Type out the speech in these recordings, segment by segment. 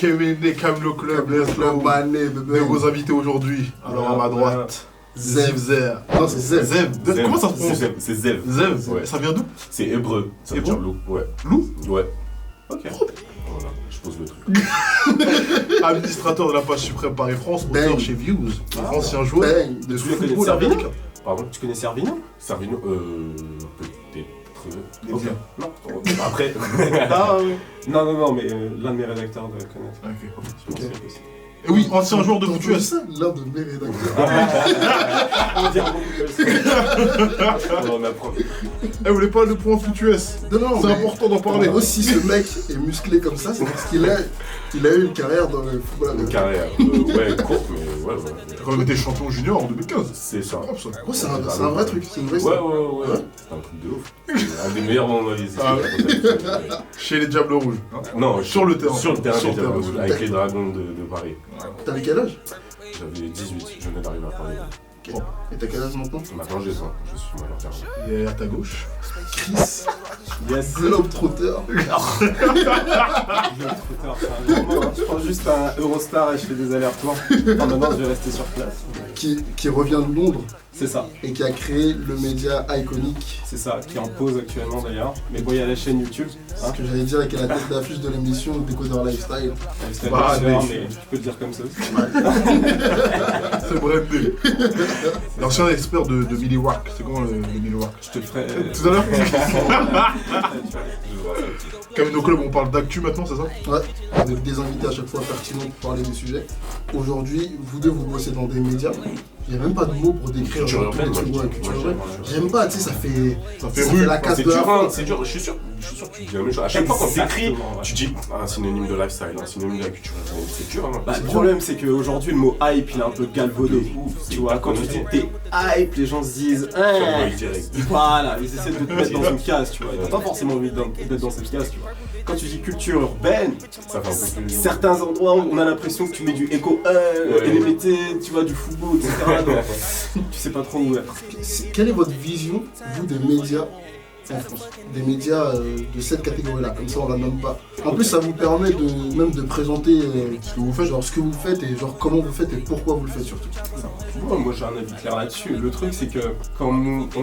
Kevin des Camelo Club, let's go. De vos invités aujourd'hui. Alors à ma droite, Zev. Non, c'est Zev. Comment ça se prononce? C'est Zev. Zev, Ouais. ça vient d'où? C'est hébreu. Ça veut Hébreu? dire loup. Ouais. Loup? Ouais. Ok. Voilà, je pose le truc. Administrateur de la page suprême Paris-France, auteur Bang. chez Views, ancien joueur de Tu connais football Servino? américain. Pardon? Tu connais Servino? Servino, peut-être. Ok. Non, après. Ah oui. Non, mais l'un de mes rédacteurs doit le connaître. Ok. Je pense que c'est possible. Et oui, ancien joueur de foot US. ça, l'un de mes rédacteurs. On va dire On en apprend. Eh, vous voulez pas le point foot US? Non, C'est mais- important d'en parler. Mais aussi, ce mec est musclé comme ça, c'est parce qu'il a eu une carrière dans le football Une américain. carrière, ouais, courte, mais ouais. T'as quand même été champion junior en 2015. C'est ça. Hop, ça. Gros, c'est un vrai truc, c'est une vraie Ouais, histoire. ouais. C'est un truc de ouf. Un des meilleurs moments de ma vie. Ah Chez les Diables Rouges. hein. Non, Sur le terrain. Sur le terrain Sur des le terrain. Diables Rouges, avec les Dragons de Paris. T'avais quel âge? J'avais 18, je venais d'arriver à Paris. Ok. Et t'as quel âge maintenant? Maintenant j'ai 100, je suis majeur terrain. Et à ta gauche. Chris, Yes. Globetrotter. Je prends juste un Eurostar et je fais des allers-retours. Enfin, maintenant, je vais rester sur place. qui revient de Londres C'est ça, et qui a créé le média iconique. c'est ça, qui est en pause actuellement d'ailleurs. Mais bon, il y a la chaîne YouTube. Ce que j'allais dire avec la tête d'affiche de l'émission Décodeur Lifestyle. C'est Bah, mais mais- tu peux le dire comme ça aussi. C'est brandé. L'ancien expert de Millie Rock. C'est comment le Millie Rock? Je te le ferai. Tout à l'heure. Camino Club, on parle d'actu maintenant, c'est ça? Ouais, avec des invités à chaque fois pertinents pour parler des sujets. Aujourd'hui, vous deux, vous bossez dans des médias. Il n'y a même pas de mots pour décrire Culture tous les urbaine, trucs, moi, ouais, je dis. culture Moi, urbaine. j'aime. J'aime pas, tu sais, ça fait rue. la casse C'est de la dur, fin. c'est dur, je suis sûr que tu dis la même chose. À chaque fois quand tu écris, Exactement, ouais. tu dis un synonyme de lifestyle, un synonyme de la culture. C'est dur, hein. Bah, le problème, c'est qu'aujourd'hui, le mot hype, il est un peu galvaudé. De ouf, Tu c'est vois, pas quand tu dis connoté. t'es hype, les gens se disent Fanboy direct. Voilà, ils essaient de te mettre dans une case, tu vois. Ils n'ont pas forcément envie d'être dans cette case, tu vois. Quand tu dis culture urbaine, Ça fait un peu plus. certains endroits, on a l'impression que tu mets du écho LMT, tu vois, du football, etc. Donc, tu sais pas trop où être. Quelle est votre vision, vous, des médias en France? Des médias de cette catégorie-là, comme ça on la nomme pas. En plus, ça vous permet même de présenter ce que vous faites, genre ce que vous faites et genre comment vous faites et pourquoi vous le faites surtout. Moi j'ai un avis clair là-dessus. Le truc c'est que quand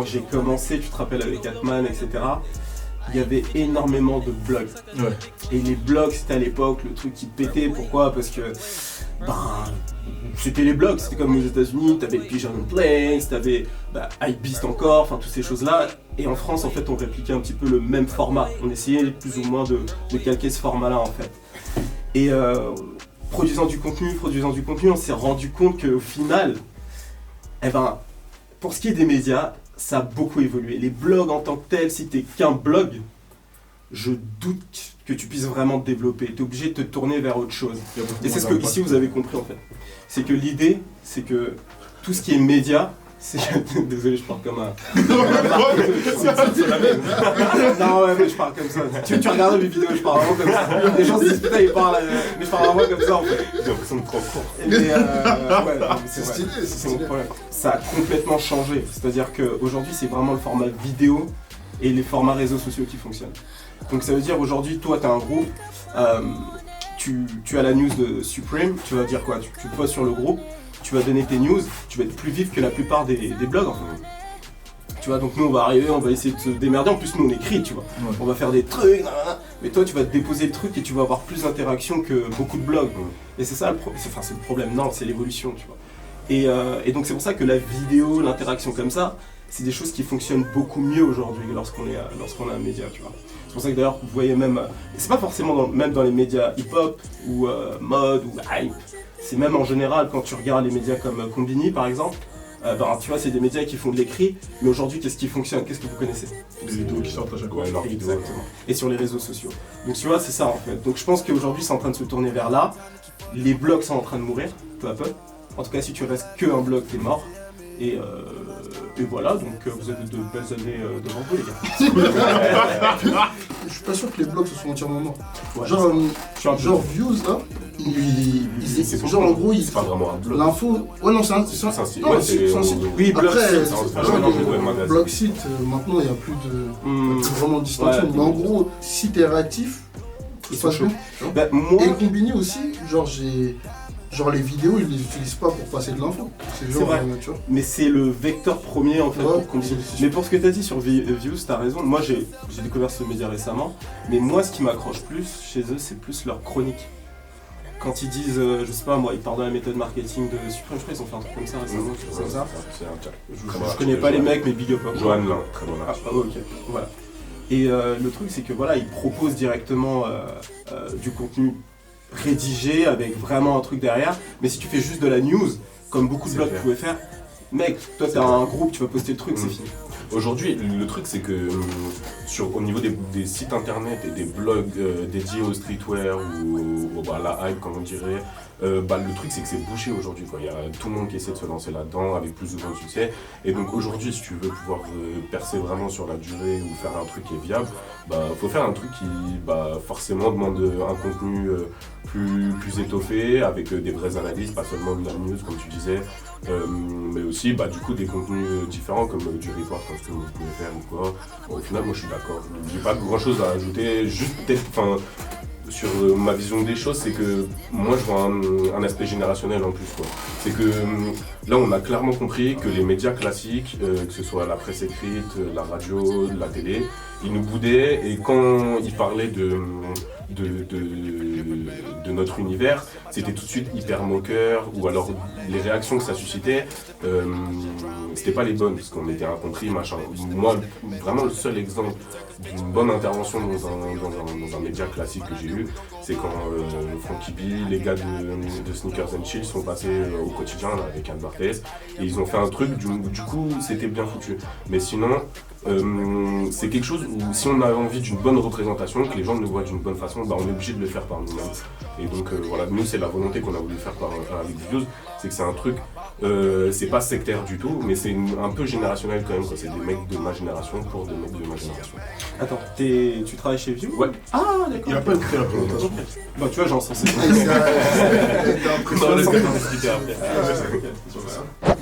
j'ai commencé, tu te rappelles avec Atman, etc., il y avait énormément de blogs. Ouais. Et les blogs c'était à l'époque le truc qui pétait. Pourquoi? Parce que c'était les blogs, c'était comme aux États-Unis, t'avais Pigeon Place, t'avais Hypebeast encore, enfin toutes ces choses-là. Et en France en fait on répliquait un petit peu le même format. On essayait plus ou moins de calquer ce format-là en fait. Et produisant du contenu, on s'est rendu compte qu'au final, pour ce qui est des médias, ça a beaucoup évolué. Les blogs en tant que tels, si t'es qu'un blog, je doute que tu puisses vraiment te développer. T'es obligé de te tourner vers autre chose. Et c'est ce que ici vous avez compris en fait. C'est que l'idée, c'est que tout ce qui est média, c'est que... Désolé, je parle comme un... Non ouais, mais je parle comme ça. Tu regardes mes vidéos, je parle vraiment comme ça. Les gens se disent putain, ils parlent... Mais je parle vraiment comme ça en fait. J'ai l'impression de trop court. Mais ouais, non, C'est vrai. stylé, c'est C'est mon stylé. problème. Ça a complètement changé. C'est-à-dire qu'aujourd'hui, c'est vraiment le format vidéo et les formats réseaux sociaux qui fonctionnent. Donc ça veut dire aujourd'hui, toi, tu as un groupe, tu as la news de Supreme, tu vas dire quoi? Tu postes sur le groupe, tu vas donner tes news, tu vas être plus vif que la plupart des blogs en fait. Tu vois, donc nous on va arriver, on va essayer de se démerder, en plus nous on écrit, tu vois. Ouais. On va faire des trucs, mais toi tu vas te déposer le truc et tu vas avoir plus d'interaction que beaucoup de blogs. Et c'est ça c'est le problème, non, c'est l'évolution, tu vois. Et donc c'est pour ça que la vidéo, l'interaction comme ça, c'est des choses qui fonctionnent beaucoup mieux aujourd'hui lorsqu'on a un média, tu vois. C'est pour ça que d'ailleurs vous voyez même, c'est pas forcément même dans les médias hip-hop ou mode ou hype, c'est même en général quand tu regardes les médias comme Combini par exemple, tu vois c'est des médias qui font de l'écrit, mais aujourd'hui qu'est-ce qui fonctionne, qu'est-ce que vous connaissez? Des vidéos qui sortent à chaque fois. Ouais, leur vidéo. Exactement. Et sur les réseaux sociaux. Donc tu vois c'est ça en fait. Donc je pense qu'aujourd'hui c'est en train de se tourner vers là, les blogs sont en train de mourir peu à peu. En tout cas si tu restes que un blog t'es mort. Et voilà, donc vous avez de belles années devant vous les gars. Je suis pas sûr que les blogs se sont entièrement morts. Ouais. Genre, Je suis un peu- genre Views là, C'est genre en gros, C'est pas vraiment un blog. l'info. Ouais, non, c'est un C'est un site. non, Ouais, c'est un site. Oui, blog Après, site, c'est un genre, mélange de web magazine. blog site, maintenant il n'y a plus de Hmm. plus vraiment de distinction. Ouais. Mais en gros, si t'es réactif, Ça se passe bien. Bah, moi, Et Combini aussi, genre les vidéos, ils les utilisent pas pour passer de l'info. C'est genre, vrai. tu vois. mais c'est le vecteur premier en fait Ouais, pour Combini. c'est- Mais pour ce que t'as dit sur Views, t'as raison. Moi j'ai découvert ce média récemment, mais moi ce qui m'accroche plus chez eux, c'est plus leur chronique. Quand ils disent, je sais pas moi, ils parlent de la méthode marketing de Supreme, je crois qu'ils ont fait un truc comme ça récemment, quelque chose comme ça. C'est un chat. Je connais pas les mecs, mais big up. Johan Lin, très bon Ah, artiste. ok, voilà. Et le truc, c'est que voilà, ils proposent directement du contenu rédigé avec vraiment un truc derrière. Mais si tu fais juste de la news, comme beaucoup de C'est blogs clair. pouvaient faire, mec, toi t'as un groupe, tu vas poster le truc, c'est fini. Aujourd'hui, le truc c'est que au niveau des sites internet et des blogs dédiés au streetwear ou à la hype comme on dirait, le truc c'est que c'est bouché aujourd'hui quoi. Il y a tout le monde qui essaie de se lancer là-dedans avec plus ou moins de succès. Et donc aujourd'hui, si tu veux pouvoir percer vraiment sur la durée ou faire un truc qui est viable, faut faire un truc qui forcément demande un contenu plus étoffé avec des vraies analyses, pas seulement de la news comme tu disais. Mais aussi du coup des contenus différents comme du report comme ce que vous pouvez faire ou quoi. Au final moi je suis d'accord, j'ai pas grand chose à ajouter, juste peut-être sur ma vision des choses, c'est que moi je vois un aspect générationnel en plus quoi. C'est que là on a clairement compris que les médias classiques, que ce soit la presse écrite, la radio, la télé, ils nous boudaient et quand ils parlaient de notre univers, c'était tout de suite hyper moqueur ou alors les réactions que ça suscitait, c'était pas les bonnes parce qu'on était incompris machin. Moi vraiment le seul exemple d'une bonne intervention dans un média classique que j'ai eu, c'est quand Frankie B, les gars de Sneakers and Chill sont passés au quotidien là, avec Anne Barthès et ils ont fait un truc, du coup c'était bien foutu. Mais sinon c'est quelque chose où si on a envie d'une bonne représentation, que les gens nous voient d'une bonne façon, on est obligé de le faire par nous-mêmes. Et donc voilà, nous c'est la volonté qu'on a voulu faire avec Views, c'est que c'est un truc, c'est pas sectaire du tout, mais c'est un peu générationnel quand même, quoi. C'est des mecs de ma génération pour des mecs de ma génération. Attends, tu travailles chez Views? Ouais. Ah d'accord. Il a pas écouté la présentation. Bah tu vois, j'en sens c'est Ah, il était impressionnant.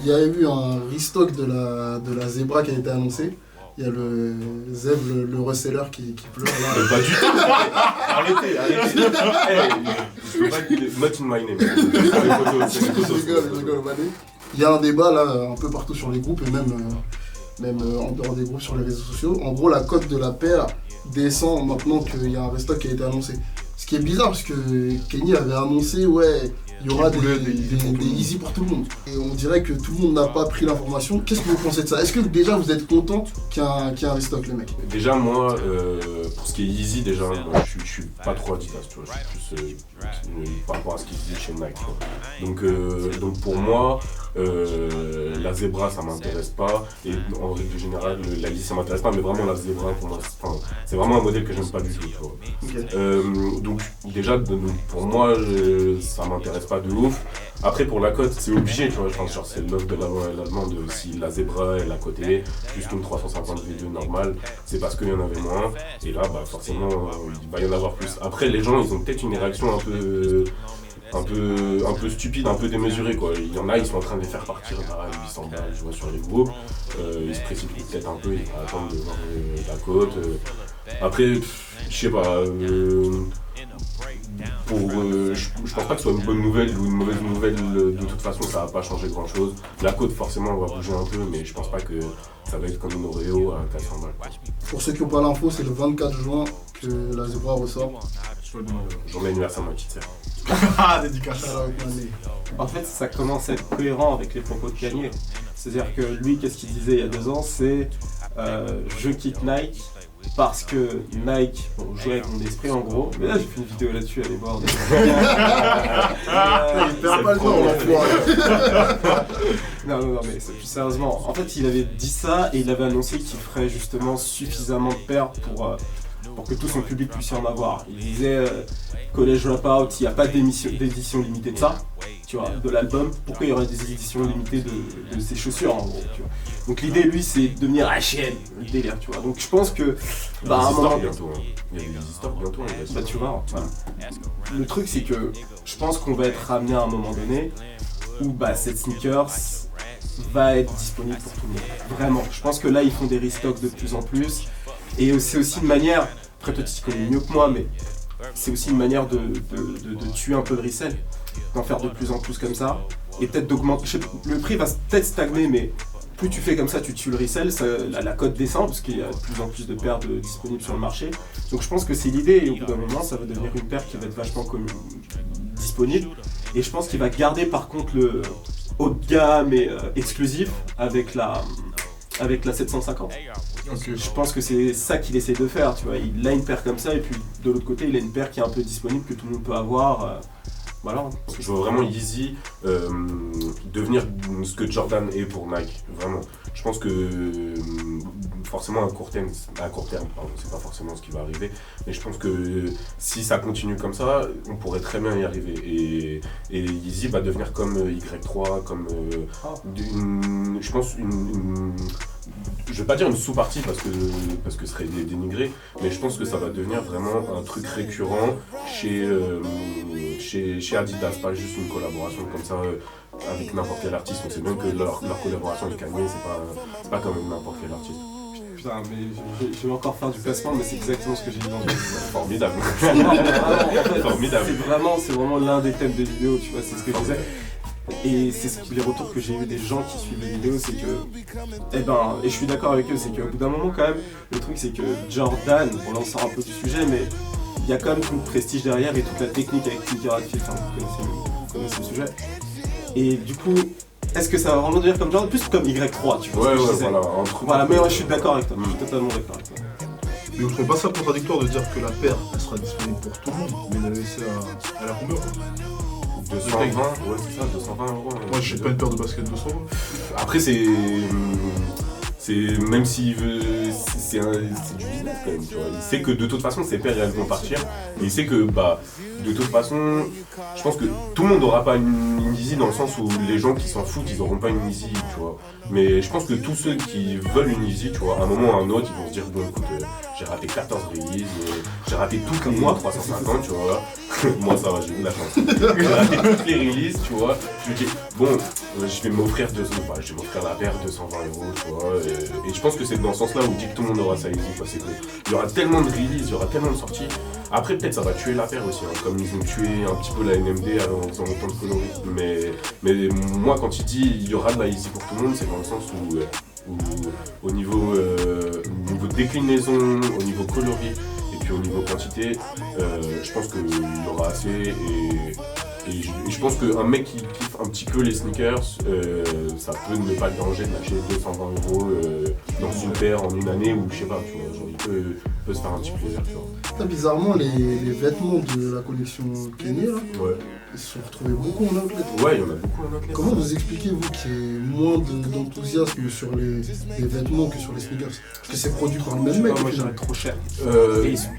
Il y a eu un restock de la Zebra qui a été annoncé. Il y a le Zev, le reseller qui pleure là. Pas du tout. Arrêtez. Je peux pas dire not in my name. Je rigole, Mané. Il y a un débat là un peu partout sur les groupes et même en dehors des groupes sur les réseaux sociaux. En gros, la cote de la paire descend maintenant qu'il y a un restock qui a été annoncé. Ce qui est bizarre parce que Kenny avait annoncé il y aura des Yeezy pour tout le monde. Et on dirait que tout le monde n'a pas pris l'information. Qu'est-ce que vous pensez de ça? Est-ce que déjà vous êtes content qu'il y ait un restock les mecs? Déjà moi, pour ce qui est Yeezy déjà, moi, je suis pas trop Adidas, tu vois, je suis plus par rapport à ce qui se dit chez Nike, tu vois. Donc pour moi, la Zebra ça m'intéresse pas, et en règle générale la Yeezy ça m'intéresse pas, mais vraiment la Zebra pour moi, c'est vraiment un modèle que j'aime pas du tout, tu vois. Okay. Donc déjà pour moi ça m'intéresse pas de ouf. Après pour la cote c'est obligé, tu vois, genre c'est l'offre de l'allemande, si la Zebra est à côté, plus qu'une 350 V2 normale, c'est parce qu'il y en avait moins, et là forcément il va y en avoir plus. Après les gens ils ont peut-être une réaction un peu stupide, un peu démesurée quoi. Il y en a, ils sont en train de les faire partir à 800 balles, je vois sur les groupes, ils se précipitent peut-être un peu, ils vont attendre de voir la côte. Après, je sais pas, je pense pas que ce soit une bonne nouvelle ou une mauvaise nouvelle, de toute façon ça va pas changer grand chose. La côte forcément on va bouger un peu, mais je pense pas que ça va être comme une Oreo à 400 balles. Pour ceux qui n'ont pas l'info, c'est le 24 juin que la Zebra ressort. Journée anniversaire de ma petite sœur. Ah, dédicace. Shout out, Mané. En fait, ça commence à être cohérent avec les propos de Kanye. C'est-à-dire que lui, qu'est-ce qu'il disait il y a 2 ans? C'est je quitte Nike parce que Nike jouait avec mon esprit en gros. Mais là, j'ai fait une vidéo là-dessus, allez voir. Il perd pas le temps, l'enfoiré. Non, mais plus sérieusement. En fait, il avait dit ça et il avait annoncé qu'il ferait justement suffisamment de paires pour que tout son public puisse y en avoir. Il disait College Dropout, il n'y a pas d'édition limitée de ça, tu vois, de l'album. Pourquoi il y aurait des éditions limitées de ses chaussures en gros, tu vois. Donc l'idée lui c'est de devenir H&M, le délire, tu vois. Donc je pense que Il y a des histoires bientôt, hein. Il y a des histoires bientôt, hein, bah tu vois, voilà. Le truc c'est que je pense qu'on va être ramené à un moment donné où cette sneakers va être disponible pour tout le monde. Vraiment, je pense que là ils font des restocks de plus en plus. Et c'est aussi une manière, après toi tu t'y connais mieux que moi, mais c'est aussi une manière de tuer un peu le resell, d'en faire de plus en plus comme ça, et peut-être d'augmenter. Le prix va peut-être stagner, mais plus tu fais comme ça, tu tues le resell, la cote descend parce qu'il y a de plus en plus de paires disponibles sur le marché. Donc je pense que c'est l'idée, et au bout d'un moment, ça va devenir une paire qui va être vachement disponible. Et je pense qu'il va garder par contre le haut de gamme et exclusif avec la 750. Ok. Je pense que c'est ça qu'il essaie de faire, tu vois. Il a une paire comme ça, et puis de l'autre côté, il a une paire qui est un peu disponible, que tout le monde peut avoir. Voilà. Je vois vraiment Yeezy devenir ce que Jordan est pour Nike, vraiment. Je pense que forcément à court terme, pardon, c'est pas forcément ce qui va arriver, mais je pense que si ça continue comme ça, on pourrait très bien y arriver. Et Yeezy va devenir comme Y3, comme je pense je vais pas dire une sous-partie parce que ce serait dénigré, mais je pense que ça va devenir vraiment un truc récurrent chez Adidas, pas juste une collaboration comme ça avec n'importe quel artiste. On sait bien que leur collaboration avec Kanye, c'est pas comme n'importe quel artiste. Putain, mais je vais encore faire du placement, mais c'est exactement ce que j'ai dit dans le vidéo. Formidable. Formidable. C'est vraiment l'un des thèmes des vidéos, tu vois, c'est ce que je disais. Et c'est les retours que j'ai eu des gens qui suivent les vidéos, c'est que, et je suis d'accord avec eux, c'est qu'au bout d'un moment quand même, le truc c'est que Jordan, on en sort un peu du sujet, mais il y a quand même tout le prestige derrière et toute la technique avec Tinker Hatfield, enfin vous connaissez le sujet. Et du coup, est-ce que ça va vraiment devenir comme Jordan, plus comme Y3, tu vois? Ouais, ce que je disais. voilà. Voilà, mais ouais, je suis d'accord avec toi, je suis totalement d'accord avec toi. Mais vous trouvez pas ça contradictoire de dire que la paire, elle sera disponible pour tout le monde, mais la laisser à la combien quoi? 220, ouais c'est ça, 220 euros. Moi je sais pas une paire de baskets 200 euros. Après c'est même s'il veut, c'est du business quand même, tu vois. Il sait que de toute façon ces paires elles vont partir, et il sait que de toute façon, je pense que tout le monde n'aura pas une Yeezy dans le sens où les gens qui s'en foutent, ils n'auront pas une Yeezy, tu vois. Mais je pense que tous ceux qui veulent une Yeezy, tu vois, à un moment ou à un autre, ils vont se dire bon écoute, j'ai raté 14 releases, j'ai raté toutes les mois 350, tu vois. Moi ça va, j'ai eu de la chance. J'ai raté toutes les releases, tu vois. Je me dis bon, je vais m'offrir la paire 220 euros, tu vois. Et je pense que c'est dans ce sens-là où dit que tout le monde aura sa Yeezy, quoi. C'est qu'il y aura tellement de releases, il y aura tellement de sorties. Après peut-être ça va tuer la paire aussi, hein, comme ils ont tué un petit peu la NMD en faisant autant de coloris. Mais moi quand il dit il y aura de la Yeezy pour tout le monde, c'est dans le sens où au niveau déclinaison, au niveau coloris et puis au niveau quantité, je pense qu'il y aura assez et je pense qu'un mec qui kiffe un petit peu les sneakers, ça peut ne pas le déranger de lâcher 220 euros dans une paire en une année ou je sais pas, tu vois, genre, il peut se faire un petit plaisir, tu vois. Bizarrement, les vêtements de la collection Kenny, là, Ouais. ils se sont retrouvés beaucoup en outlet. Ouais, il y en a beaucoup en outlet. Comment vous expliquez, vous, qu'il y ait moins d'enthousiasme sur les vêtements que sur les sneakers? Parce que c'est produit par le même mec. Moi je dirais trop cher.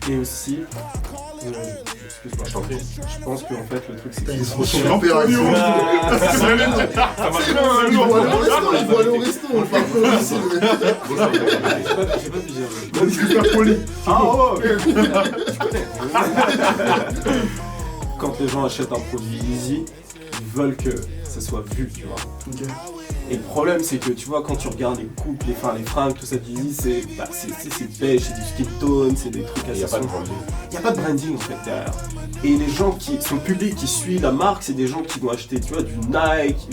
Et aussi, excuse-moi, Je t'en prie. je pense qu'en fait le truc c'est Putain, qu'ils ils sont sont super intéressants. Ça m'a Ils vont aller au resto, on parle pas au resto. J'ai pas pigé. Super poli. Ah ouais. Tu connais. Quand les gens achètent un produit Yeezy, ils veulent que ça soit vu, tu vois. Ok. Et le problème c'est que tu vois quand tu regardes les coupes, les fringues, tout ça Yeezy, c'est beige, c'est du skin tone, c'est des trucs Il n'y assez a pas de sombres. branding. Il n'y a pas de branding en fait derrière. Et les gens qui sont publics, qui suivent la marque, c'est des gens qui vont acheter, tu vois, du Nike,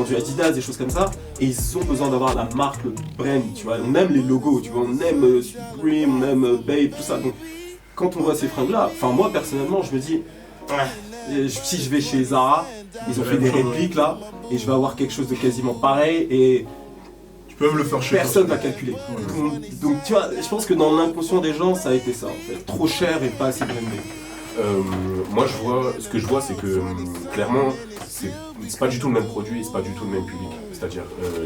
du Adidas, des choses comme ça. Et ils ont besoin d'avoir la marque, le brand, tu vois. On aime les logos, tu vois, on aime Supreme, on aime Babe, tout ça. Donc quand on voit ces fringues-là, enfin moi personnellement, je me dis, si je vais chez Zara, ils ont fait des répliques là, et je vais avoir quelque chose de quasiment pareil, et Tu peux même le faire chez personne va calculer. Donc tu vois, je pense que dans l'inconscient des gens, ça a été ça en fait. Trop cher et pas assez brandé. Moi ce que je vois c'est que clairement c'est pas du tout le même produit, c'est pas du tout le même public. C'est-à-dire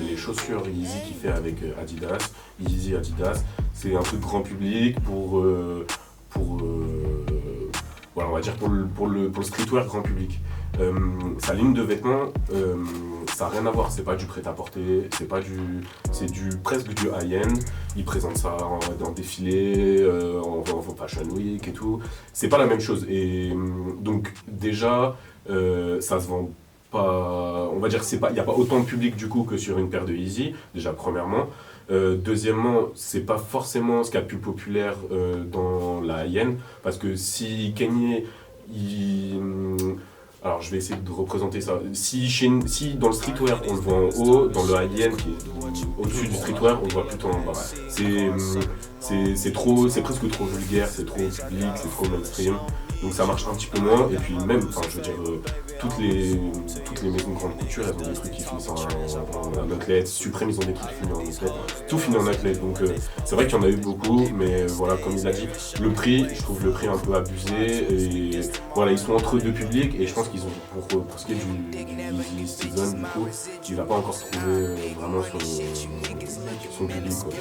les chaussures Yeezy qu'il fait avec Adidas, Yeezy Adidas, c'est un truc grand public voilà, on va dire pour le streetwear grand public. Sa ligne de vêtements, ça n'a rien à voir, c'est pas du prêt-à-porter, c'est presque du high-end. Il présente ça dans défilé, en Fashion Week et tout. C'est pas la même chose. Et donc déjà, ça se vend pas. On va dire il n'y a pas autant de public du coup que sur une paire de Yeezy, déjà premièrement. Deuxièmement, c'est pas forcément ce qu'il y a de plus populaire dans la high-end, parce que si Kanye, alors je vais essayer de représenter ça. Si dans le streetwear on le voit en haut, dans le high-end qui est au-dessus du streetwear on le voit plutôt en bas. C'est presque trop vulgaire, c'est trop public, c'est trop mainstream. Donc ça marche un petit peu moins. Et puis même, je veux dire, toutes les maisons de grande couture, elles ont des trucs qui finissent en athlète. Supreme, ils ont des trucs qui finissent en athlète. Tout finit en athlète. Donc c'est vrai qu'il y en a eu beaucoup, mais voilà, comme il a dit, le prix, je trouve le prix un peu abusé. Et voilà, ils sont entre deux publics. Et je pense qu'ils ont, pour ce qui est du season, du coup, il va pas encore se trouver vraiment son public, quoi.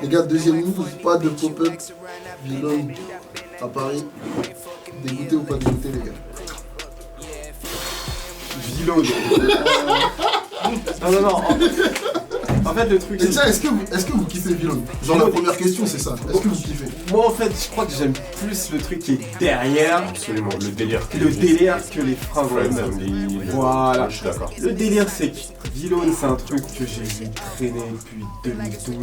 Les gars, deuxième move, pas de pop-up. Vlone à Paris. Dégoûté ou pas dégoûté, les gars? Vlone. Non. En fait, le truc. Et tiens, est-ce que vous kiffez Vlone? Genre, la première question, c'est ça. Est-ce que vous kiffez? Moi, en fait, je crois que j'aime plus le truc qui est derrière. Absolument, le délire. Le délire que les fringues. Voilà. Je suis d'accord. Le délire, c'est que Vlone, c'est un truc que j'ai vu traîner depuis 2012.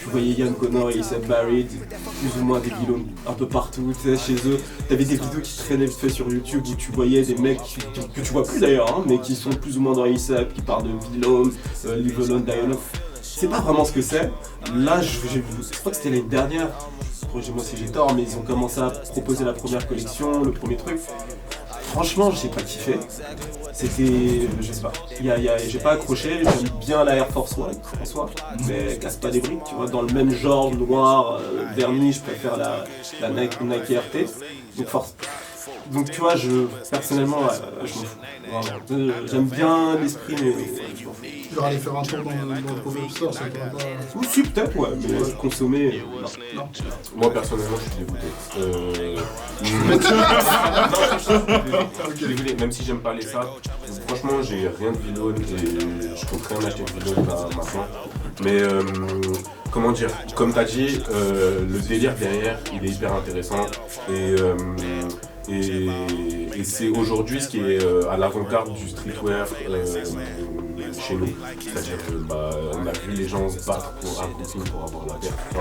Tu voyais Yann Connor et Issa Barrett, plus ou moins des Vlone un peu partout, tu sais, chez eux. T'avais des vidéos qui traînaient vite fait sur YouTube où tu voyais des mecs que tu vois plus d'ailleurs, hein, mais qui sont plus ou moins dans ASAP, qui parlent de Vlone, Live Alone, Die Alone. C'est pas vraiment ce que c'est. Là, je crois que c'était l'année dernière, corrigez-moi si j'ai tort, mais ils ont commencé à proposer la première collection, le premier truc. Franchement, j'ai pas kiffé. C'était, je sais pas, j'ai pas accroché. J'aime bien la Air Force One en soi, mais casse pas des briques, tu vois. Dans le même genre noir, vernis, je préfère la Nike RT. Donc tu vois, personnellement, je m'en fous. Vraiment. J'aime bien l'esprit, mais je m'en fous. Genre aller faire un tour dans le pop-up store, ça t'aurait pas... Ou si, peut-être, ouais, mais consommer, non. Moi personnellement je suis dégoûté. Je suis dégoûté, même si j'aime pas les sapes, franchement j'ai rien de Vlone et je compte rien acheter de Vlone là maintenant. Mais comment dire, comme t'as dit, le délire derrière il est hyper intéressant et c'est aujourd'hui ce qui est à l'avant-garde du streetwear chez nous. C'est-à-dire on a vu les gens se battre pour un Brooklyn pour avoir la terre, etc.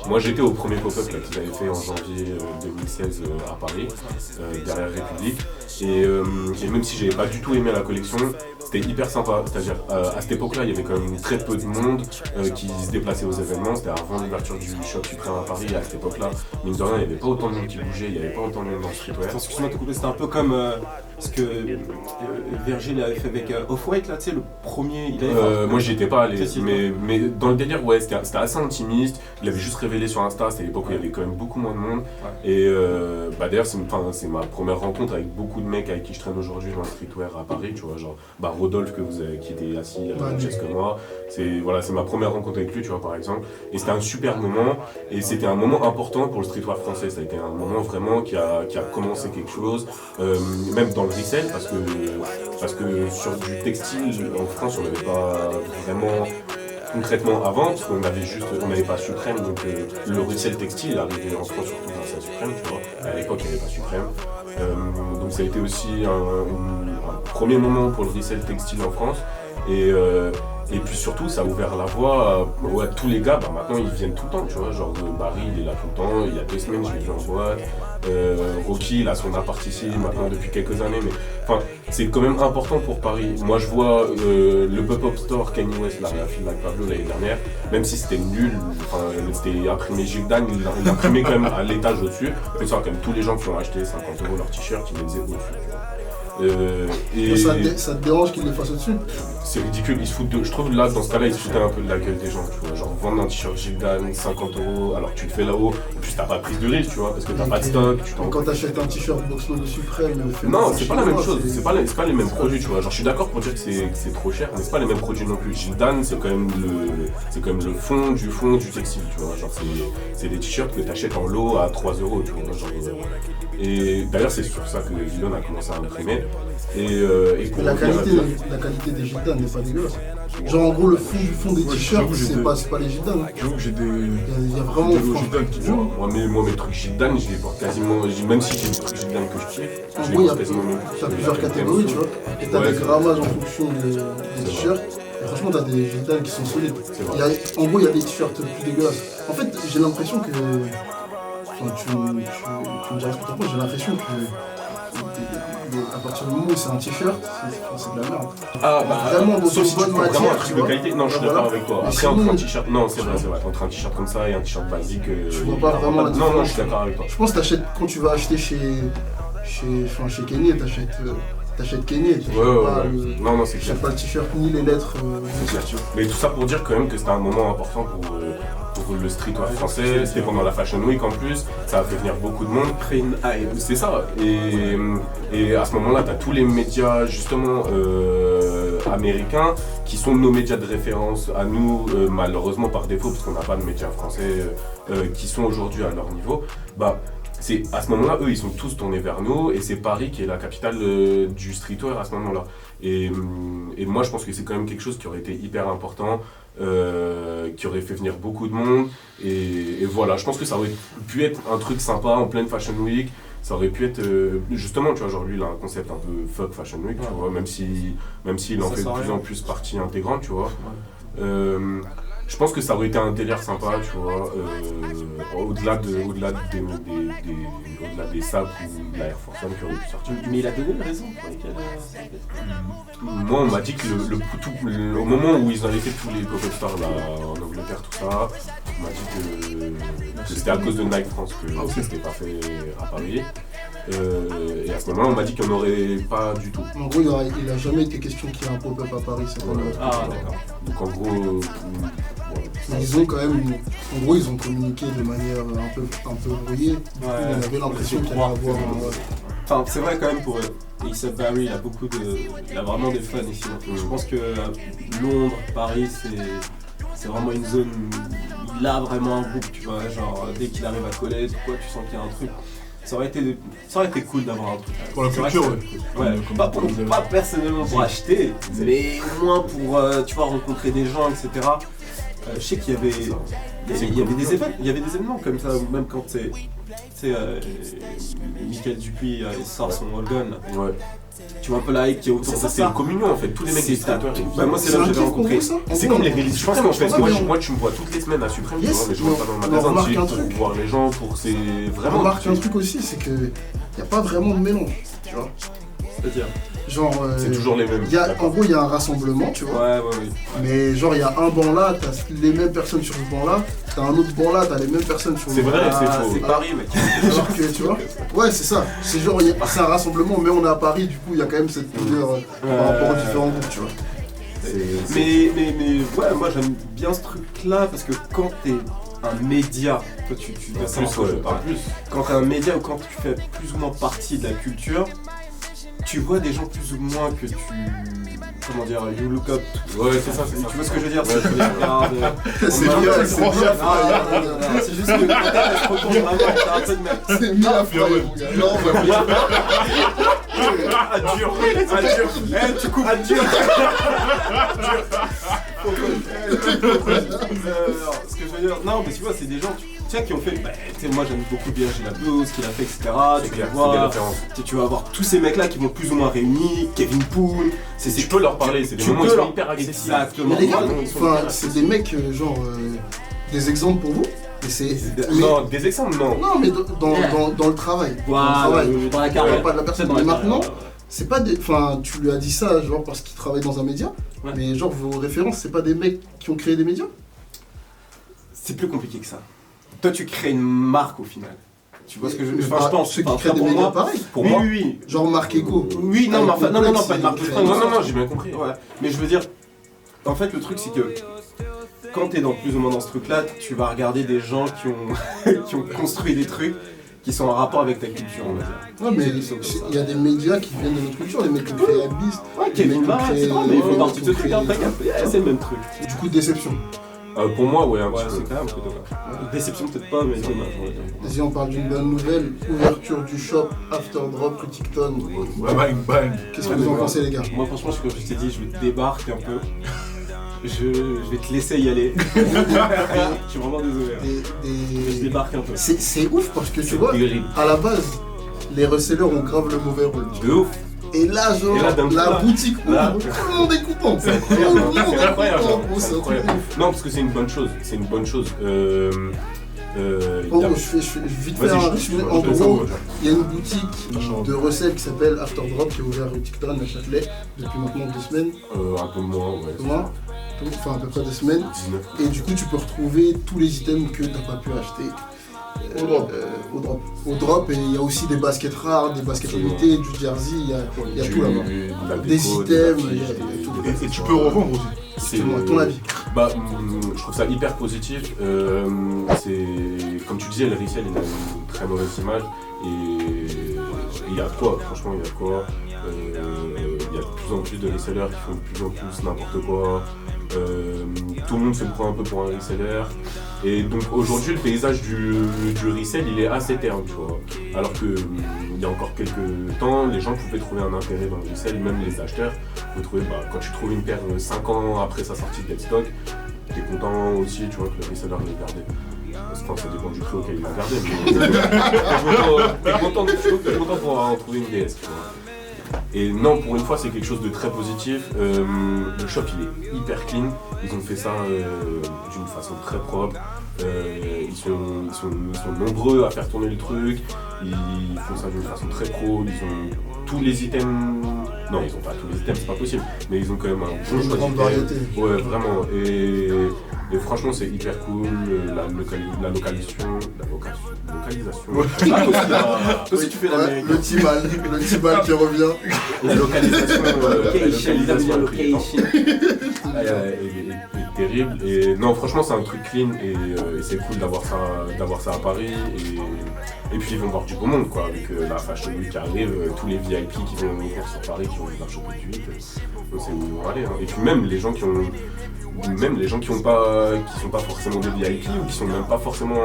Moi j'étais au premier pop-up qu'ils avaient fait en janvier 2016 à Paris, derrière République. Et même si j'avais pas du tout aimé la collection, c'était hyper sympa. C'est-à-dire à cette époque-là, il y avait quand même très peu de monde qui se déplaçait aux événements. C'était avant l'ouverture du Shop Supreme à Paris. À cette époque-là, mine de rien, il n'y avait pas autant de monde qui bougeait, il n'y avait pas autant de monde dans le streetwear. Excuse-moi de te couper, c'était un peu comme ce que Virgil avait fait avec Off-White, là, tu sais, le premier. Moi, j'y étais pas allé, mais dans le délire, ouais, c'était assez intimiste. Il avait juste révélé sur Insta, c'était l'époque où il y avait quand même beaucoup moins de monde. Ouais. Et d'ailleurs, c'est ma première rencontre avec beaucoup de mecs avec qui je traîne aujourd'hui dans le streetwear à Paris, tu vois, genre Rodolphe qui était assis à la même chaise que moi. C'est ma première rencontre avec lui, tu vois, par exemple. Et c'était un super moment, et c'était un moment important pour le streetwear français. Ça a été un moment vraiment qui a commencé quelque chose, même dans le resell, parce que sur du textile en France, on n'avait pas vraiment concrètement avant, parce qu'on n'avait pas Supreme, donc le resell textile arrivait en France surtout grâce à Supreme, tu vois. À l'époque, il n'y avait pas Supreme. Donc ça a été aussi un premier moment pour le resell textile en France. Et puis surtout, ça a ouvert la voie à tous les gars. Maintenant, ils viennent tout le temps, tu vois. Genre, Barry, il est là tout le temps. Il y a 2 semaines, je l'ai vu en boîte. Rocky, il a son appart ici maintenant depuis quelques années. Mais enfin, c'est quand même important pour Paris. Moi, je vois le pop-up store Kanye West, là, la fille avec Pablo l'année dernière. Même si c'était nul, c'était imprimé Gilles Dan, il l'a imprimé quand même à l'étage au-dessus. Il faut savoir quand même tous les gens qui ont acheté 50 € leur t-shirt, ils les faisaient au-dessus. Ça te dérange qu'ils le fassent au-dessus? C'est ridicule, ils se foutent je trouve là dans ce cas-là ils se foutaient un peu de la gueule des gens, tu vois, genre vendre un t-shirt Gilles Dan 50 € alors que tu le fais là-haut, en plus t'as pas prise de risque, tu vois, parce que t'as pas de stock. Quand t'achètes un t-shirt Boxman de Supreme, non, c'est pas la même chose, c'est pas les mêmes produits, tu vois, genre je suis d'accord pour dire que c'est trop cher, mais c'est pas les mêmes produits non plus. Gilles Dan c'est quand même le fond du textile, tu vois, genre c'est des t-shirts que t'achètes en lot à 3 €, tu vois, genre, et d'ailleurs c'est sur ça que Vlone a commencé à imprimer. Et pour la qualité des Gilles Dan n'est pas dégueulasse. Genre en gros le fond des Ouais, t-shirts, j'avoue, j'ai c'est pas les gitans. J'avoue que j'ai des. Il y a vraiment Des franchement- Gitane qui jouent. Moi, mes trucs Gildan, je les porte quasiment. Même si j'ai des trucs Gildan que je kiffe, En je gros, les il y porte quasiment même. T'as plusieurs catégories, tu vois. Et t'as Ouais, des c'est grammages en fonction des t-shirts. Et franchement, t'as des gitans qui sont solides. C'est vrai. En gros, il y a des t-shirts plus dégueulasses. En fait, j'ai l'impression que. Enfin, tu me diras ce que t'en penses, j'ai l'impression que. À partir du moment où c'est un t-shirt, c'est de la merde. Ah Vraiment dans sauf une si bonne tu prends vraiment matière, un truc tu de vois. qualité. Non, je suis Voilà. d'accord avec toi. Mais Après, sinon, entre un t-shirt. Non, c'est vrai. Entre un t-shirt comme ça et un t-shirt basique. Tu vois pas vraiment la Non, différence. je suis d'accord avec toi. Je pense que t'achètes, quand tu vas acheter chez Kenny, t'achètes Kenny. Ouais, ouais. Non, c'est clair. T'achètes pas le t-shirt ni les lettres. C'est clair. Mais tout ça pour dire quand même que c'était un moment important pour le streetwear français. C'était pendant la Fashion Week en plus. Ça a fait venir beaucoup de monde. Créer une hype. C'est ça. Et à ce moment-là, tu as tous les médias justement américains qui sont nos médias de référence à nous, malheureusement par défaut, parce qu'on n'a pas de médias français qui sont aujourd'hui à leur niveau. Bah, c'est à ce moment-là, eux, ils sont tous tournés vers nous, et c'est Paris qui est la capitale du streetwear à ce moment-là. Et moi, je pense que c'est quand même quelque chose qui aurait été hyper important, qui aurait fait venir beaucoup de monde. Et voilà, je pense que ça aurait pu être un truc sympa en pleine Fashion Week. Ça aurait pu être, justement, tu vois, genre lui, il a un concept un peu fuck Fashion Week, tu vois, même s'il en fait de plus en plus partie intégrante, tu vois. Je pense que ça aurait été un délire sympa, tu vois, au-delà des sacs ou de la Air Force One qui aurait pu sortir. Mais il a donné une raison pour laquelle. Moi, on m'a dit que au moment où ils avaient fait tous les pop-up stars là, en Angleterre, tout ça, on m'a dit que c'était à cause de Nike France que ça s'était pas fait à Paris. Et à ce moment-là, on m'a dit qu'il n'y en aurait pas du tout. En gros, il a jamais été question qu'il y ait un pop-up à Paris, c'est pas le. Ah, d'accord. Donc en gros, Mais ils ont quand même, en gros, ils ont communiqué de manière un peu brouillée. On avait l'impression qu'il allait avoir Enfin, c'est vrai quand même pour A$AP Barry, il a vraiment des fans ici. Donc, je pense que Londres, Paris, c'est vraiment une zone où il a vraiment un groupe, tu vois. Genre, dès qu'il arrive à coller, tu sens qu'il y a un truc. Ça aurait été cool d'avoir un truc. Pour la C'est vrai culture, que ouais. Pas personnellement pour acheter, mais au moins pour tu vois, rencontrer des gens, etc. Je sais qu'il y avait des événements comme ça, ou même quand Michael Dupuis il sort son Holgun, ouais. tu vois un peu la hype qui est autour de ça. C'est une communion en fait, tous les mecs des streetwear. Bah, moi c'est là que j'avais rencontré. C'est comme les releases. Je pense qu'en fait, Ouais, moi tu me vois toutes les semaines à Supreme, tu Yes, vois, mais je rentre pas dans le on magasin remarque dessus un pour truc. voir les gens, c'est On vraiment. remarque un truc aussi, c'est que y a pas vraiment de mélange, tu vois. C'est-à-dire Genre, C'est toujours les mêmes. en gros, il y a un rassemblement, tu vois. Ouais. Mais genre, il y a un banc là, t'as les mêmes personnes sur ce banc là, t'as un autre banc là, t'as les mêmes personnes sur le C'est banc vrai, là. c'est faux. C'est Paris, mec. Genre que, tu vois. Ouais, c'est ça. C'est genre, c'est un rassemblement, mais on est à Paris, du coup, il y a quand même cette couleur par rapport aux différents groupes, tu vois. Mais ouais, moi j'aime bien ce truc-là parce que quand t'es un média, toi tu dois savoir quand je parle. Quand t'es un média ou quand tu fais plus ou moins partie de la culture, tu vois des gens plus ou moins que tu. Comment dire, you look up. Ouais, c'est ça. Tu vois ce que je veux dire? Ouais, C'est que tu les regardes. C'est on a- bien, c'est c'est bien. bien. Non, c'est juste que peut-être je retourne vraiment, t'as un peu de mec. C'est mis à faire, mon gars. Non, Tu coupes. Ce que je veux dire, non, mais tu vois, c'est des gens qui ont fait. Bah, tu sais, moi j'aime beaucoup bien Gilles Labuse, ce qu'il a fait, etc. C'est Tu clair, vois, c'est des références. tu vas avoir tous ces mecs-là qui vont plus ou moins réunis, Kevin Poole. Tu peux leur parler, c'est des moments où ils sont hyper accessibles. Exactement. Mais les gars, Ouais, ils sont enfin, hyper c'est des mecs, des exemples pour vous. Et c'est. mais- Non, des exemples, non. Non, mais dans le travail. Dans le Voilà, travail. dans la On carrière. parle pas de la personne. Dans Mais la maintenant, carrière. c'est pas des. Enfin, tu lui as dit ça, genre, parce qu'il travaille dans un média. Ouais. Mais genre, vos références, c'est pas des mecs qui ont créé des médias? C'est plus compliqué que ça. Toi, tu crées une marque au final. Tu vois ce que je veux dire? Enfin, Je pense. ceux qui Enfin, créent des pour médias moi. pareil. Pour Oui, moi. oui. Genre Marc Ego. Oui, non, mais enfin, non, pas une marque de fringues. Non, j'ai bien compris. Ouais. Mais je veux dire, en fait, le truc, c'est que quand t'es plus ou moins dans ce truc-là, tu vas regarder des gens qui ont, qui ont construit des trucs qui sont en rapport avec ta culture, on va dire. Ouais, mais C'est- il y a des médias qui viennent de notre culture, les mecs qui ont créé Beast. Ouais, Kevin Barr, etc. Mais il faut partie de ce truc après. C'est le même truc. Du coup, déception. Pour moi, ouais, un Ouais, petit c'est peu. quand même un peu dommage. Déception peut-être pas, mais dommage. On va dire. Vas-y, on parle d'une bonne nouvelle. Ouverture du shop After Drop Criticton. Bang, bang. Qu'est-ce que vous en pensez, les gars? Moi, franchement, comme je t'ai dit, je débarque un peu. Je vais te laisser y aller. Je suis vraiment désolé. Je débarque un peu. C'est ouf parce que tu vois, terrible. à la base, les resellers ont grave le mauvais rôle. De ouf. Et là, genre, Et là, d'un coup, la là, boutique là, ouvre, tout le monde est content. C'est incroyable. Tout le monde C'est est incroyable. content, gros, C'est c'est un truc incroyable. ouf. Non, parce que c'est une bonne chose. C'est une bonne chose. En gros, je vais vite Vas-y, faire un je- résumé. je- En je laisse un gros, mot, genre. il y a une boutique de recel qui s'appelle After Drop qui est ouverte au TikTok à Châtelet depuis maintenant 2 semaines. Un peu moins, ouais. Un peu moins. Enfin, à peu près 2 semaines. 19. Et du coup, tu peux retrouver tous les items que tu n'as pas pu acheter. Au drop, et il y a aussi des baskets rares, des baskets Absolument. limitées, du jersey, il y a tout là-bas. de la Des déco, items, affiches, il y a des- tout. des Et tu accessoires. peux revendre aussi. C'est Dis-moi, ton avis. Bah, je trouve ça hyper positif. C'est comme tu disais, le resell il a une très mauvaise image et il y a de quoi. Franchement, il y a de quoi. Il y a de plus en plus de resellers qui font de plus en plus n'importe quoi. Tout le monde se prend un peu pour un reseller. Et donc aujourd'hui, le paysage du resell, il est assez terne, tu vois. Alors que il y a encore quelques temps, les gens pouvaient trouver un intérêt dans le resell, même les acheteurs. Vous trouvez, quand tu trouves une paire 5 ans après sa sortie de Deadstock, t'es content aussi, tu vois, que le reseller l'ait gardé. Enfin, ça dépend du prix auquel il l'a gardé, mais t'es content pour en trouver une DS, tu vois. Et non, pour une fois, c'est quelque chose de très positif. Le shop, il est hyper clean. Ils ont fait ça d'une façon très propre. Ils sont nombreux à faire tourner le truc. Ils font ça d'une façon très pro. Ils ont tous les items. Non, ils ont pas tous les items, c'est pas possible. Mais ils ont quand même un bon Une choix grande d'items. variété. Ouais, vraiment. Et franchement, c'est hyper cool. La localisation. Toi aussi, tu fais Ouais, l'Amérique. le T-Ball qui revient. La localisation. Location. Est terrible. Et non, franchement, c'est un truc clean et c'est cool d'avoir ça à Paris. Et puis ils vont voir du beau monde, quoi, avec la Fashion Week qui arrive, tous les VIP qui vont venir sur Paris, qui vont venir choper du 8. Donc c'est où ils vont aller. Hein. Et puis même les gens qui sont pas forcément des VIP ou qui sont même pas forcément.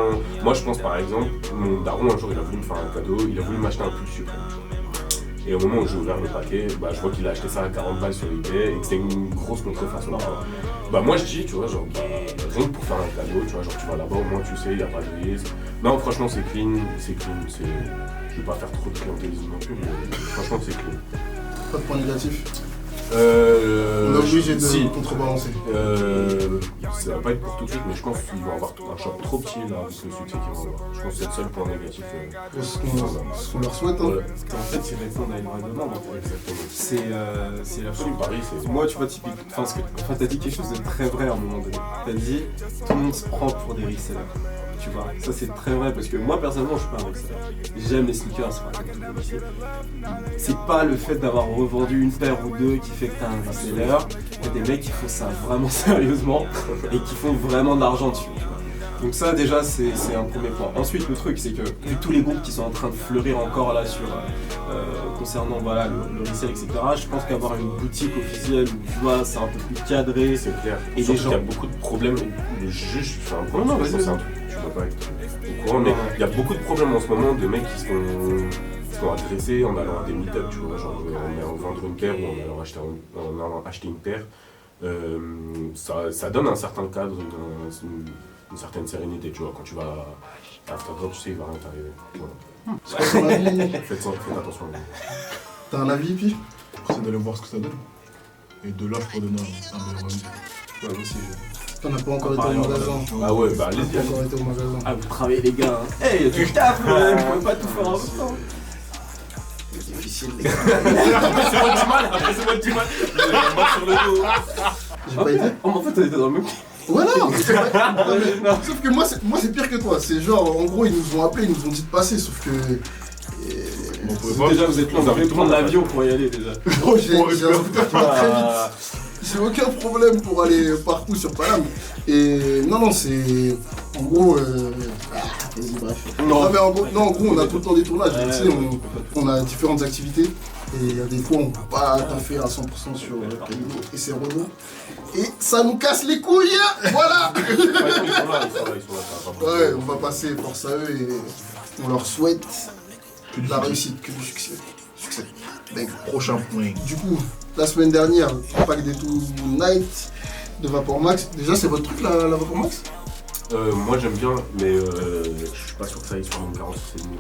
Moi, je pense par exemple, mon daron un jour, il a voulu me faire un cadeau, il a voulu m'acheter un pull suprême. Et au moment où j'ai ouvert le paquet, je vois qu'il a acheté ça à 40 balles sur eBay et que c'était une grosse contrefaçon. Moi je dis, tu vois, genre, rien que pour faire un cadeau, tu vois, genre tu vas là-bas, au moins tu sais, il n'y a pas de risque. Non, franchement, c'est clean. Je vais pas faire trop de clientélisme non plus, mais franchement, c'est clean. Pas de point négatif. On est obligé si. de contrebalancer. Ça va pas être pour tout de suite, mais je pense qu'ils vont avoir un shop trop petit là, avec le succès qu'ils vont avoir. Je pense que c'est le seul point négatif. Ce qu'on leur souhaite. Hein. Ouais, En fait, ils répondent à une vraie demande. En fait. exactement. C'est la Sur folie. Paris, c'est. Moi, tu vois, typiquement, t'as dit quelque chose de très vrai à un moment donné. T'as dit, tout le monde se prend pour des resellers. Tu vois, ça c'est très vrai parce que moi personnellement, je suis pas un reseller. J'aime les sneakers, c'est pas comme tout le monde ici. C'est pas le fait d'avoir revendu une paire ou deux qui fait que t'as un reseller. Il y a des mecs qui font ça vraiment sérieusement et qui font vraiment de l'argent dessus. Tu vois. Donc ça déjà c'est un premier point. Ensuite le truc c'est que vu tous les groupes qui sont en train de fleurir encore là sur concernant voilà, le resell etc. Je pense qu'avoir une boutique officielle où tu vois c'est un peu plus cadré. C'est clair. Et Surtout les gens- qu'il y a beaucoup de problèmes. Juste, je fais un point. Non, parce que vas-y, c'est un truc. Tu dois pas être au courant, mais il y a beaucoup de problèmes en ce moment de mecs qui se font agresser en allant à des meet-up, tu vois, genre en allant vendre une paire ou en allant acheter une paire. Ça donne un certain cadre, une certaine sérénité, tu vois, quand tu vas à After, tu sais, il va rien t'arriver. Voilà. C'est quoi ton avis? Faites attention. T'as un avis, puis C'est d'aller voir ce que ça donne. Et de là, je peux donner un meilleur avis. Ouais, moi aussi. T'en as pas encore été au magasin. Ah ouais, bah T'as allez-y. pas encore été au magasin. Ah vous travaillez les gars hein. Hey, y a du taf quand même, vous pouvez pas tout faire en même temps. C'est difficile, les gars. C'est moi du mal, après c'est moi du mal. Moi sur le dos. J'ai pas été. Oh mais en fait on était dans le même Ouais, non, c'est vrai. Non, mais- sauf que moi, c'est pire que toi. C'est genre, en gros, ils nous ont appelés, ils nous ont dit de passer, sauf que. On pouvait pas. Déjà vous êtes là, vous avez prendre l'avion pour y aller déjà. Gros, j'ai un scooter qui va très vite. J'ai aucun problème pour aller partout sur Paname. Et non, c'est. En gros. Vas-y, bref. Non. Mais en gros, on a tout le temps des tournages. Ouais, Tu sais, on a différentes activités. Et il y a des fois, on peut pas taffer à 100% sur Calibo. Et c'est relou. Et ça nous casse les couilles. Voilà. Ils sont là, ça va pas. Ouais, on va passer force à eux et on leur souhaite que de la réussite, que du succès. Succès. Bang. Prochain point. Du coup, la semaine dernière, Pack des Two Night, de Vapor Max. Déjà, c'est votre truc la Vapor Max? Moi j'aime bien, mais je suis pas sûr que ça aille sur mon 46,5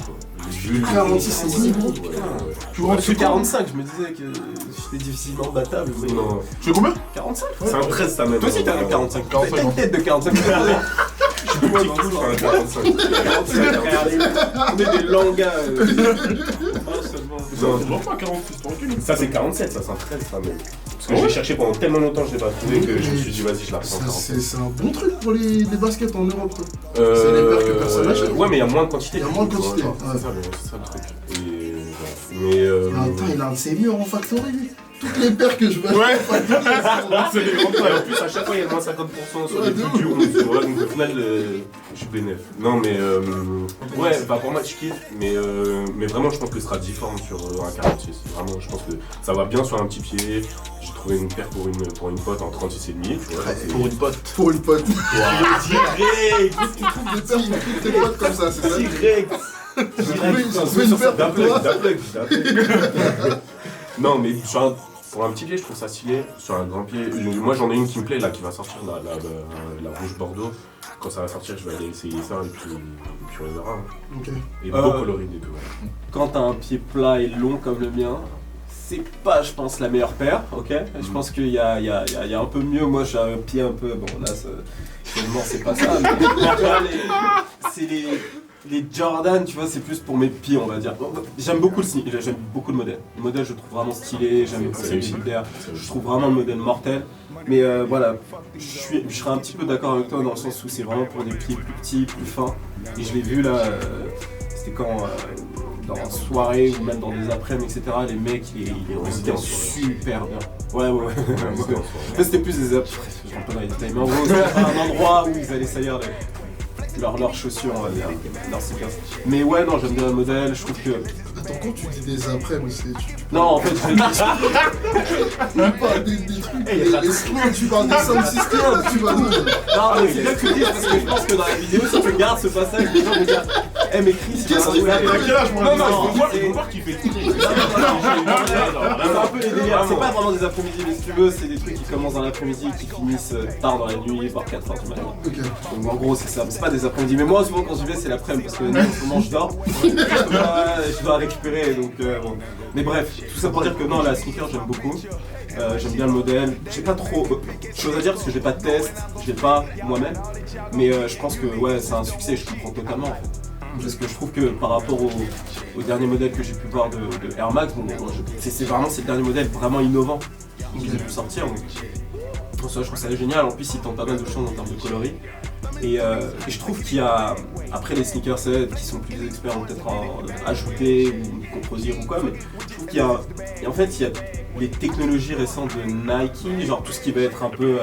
quoi. J'ai vu 46,5 gros. Tu Moi, vois, je suis 45, je me disais que j'étais difficilement battable. Mais... Non, Tu fais combien? 45 c'est un 13 ça même. Toi aussi t'as un 45. 45, T'as une tête de 45. Je suis plus petit que tout, je fais un 45. 45, on est des langas. Ça se voit pas 46, tranquille. Ça c'est 47, ça c'est un 13 ça même. Parce que j'ai cherché pendant tellement longtemps, je l'ai pas trouvé que je me suis dit vas-y je la prends en 47. C'est un bon truc pour les baskets en Europe, toi. C'est les paires que personne n'achète. Ouais mais il y a moins de quantité. Il y a moins de quantité, Genre, ouais. C'est ça le truc. Et voilà. Attends, il a un de ses murs en factory, lui. Toutes les paires que je veux Ouais. acheter en factory, elles sont- C'est des grands prix. En plus, à chaque fois, il y a moins 50% sur les Ouais, de plus durs. Donc, au final, je suis bénéf. Non, mais ouais, bah pour moi, je kiffe. Mais vraiment, je pense que ce sera différent sur un 46. Vraiment, je pense que ça va bien sur un petit pied. J'ai trouvé une paire pour une pote en 36,5. Tu vois, Pour une pote. Pour une pote. Direct. Tu trouves des paires pour toutes tes potes comme ça, c'est ça? Direct. J'ai trouvé une paire pour toi. D'applug. Non, mais pour un petit pied, je trouve ça stylé. Sur un grand pied, moi j'en ai une qui me plaît là, qui va sortir, la rouge Bordeaux. Quand ça va sortir, je vais aller essayer ça et puis on verra. Hein. Ok. Et beau colorine et tout. Quand t'as un pied plat et long comme le mien, c'est pas, je pense, la meilleure paire, ok? Je pense qu'il y a un peu mieux. Moi, j'ai un pied un peu. Bon, là, finalement, c'est pas ça. Mais c'est les Jordan, tu vois, c'est plus pour mes pieds, on va dire. J'aime beaucoup j'aime beaucoup le modèle. Le modèle, je le trouve vraiment stylé. J'aime beaucoup les militaires. Je trouve vraiment le modèle mortel. Mais voilà, je serais un petit peu d'accord avec toi dans le sens où c'est vraiment pour des pieds plus petits, plus fins. Et je l'ai vu là, c'était quand dans une soirée ou même dans des après-midi, etc. Les mecs, ils étaient super bien. Ouais. En fait, c'était plus des après. Je rentre pas dans les détails, mais en gros, c'était un endroit où ils allaient salir leurs chaussures, on va dire, leurs sneakers. Mais ouais, non, j'aime bien le modèle, je trouve que... Attends, quand tu dis des après, mais c'est... Non, en fait, Tu parles des trucs, les slows, tu parles des sound systems, tu vas nous... Non, mais c'est bien que tu le dises, parce que je pense que dans la vidéo, si tu gardes ce passage, les gens vont dire « Eh, mais Chris, Qu'est-ce qu'il fait? Il a quel âge, moi? Non, Il faut voir qu'il fait tout. C'est un peu les délires, c'est pas vraiment des après-midi, mais si tu veux, c'est des trucs qui commencent dans l'après-midi et qui finissent tard dans la nuit, voire 4h du matin. Ok. Donc en gros, c'est ça, c'est pas des après-midi. Mais moi, souvent, quand j'y vais, c'est l'après-midi, parce que en ce moment, je dors. Je dois récupérer, donc bon. Mais bref, tout ça pour dire que non, la sneaker, j'aime beaucoup. J'aime bien le modèle. J'ai pas trop de choses à dire parce que j'ai pas de test, je l'ai pas moi-même. Mais je pense que ouais, c'est un succès, je comprends totalement en fait. Parce que je trouve que par rapport au dernier modèle que j'ai pu voir de Air Max, bon, c'est vraiment le dernier modèle vraiment innovant qu'ils ont pu sortir. Donc, pour ça, je trouve ça génial. En plus, ils tentent pas mal de choses en termes de coloris. Et je trouve qu'il y a, après les sneakers qui sont plus experts vont peut-être en ajouter ou composer ou quoi, mais je trouve qu'il y a, et en fait, il y a les technologies récentes de Nike, genre tout ce qui va être un peu,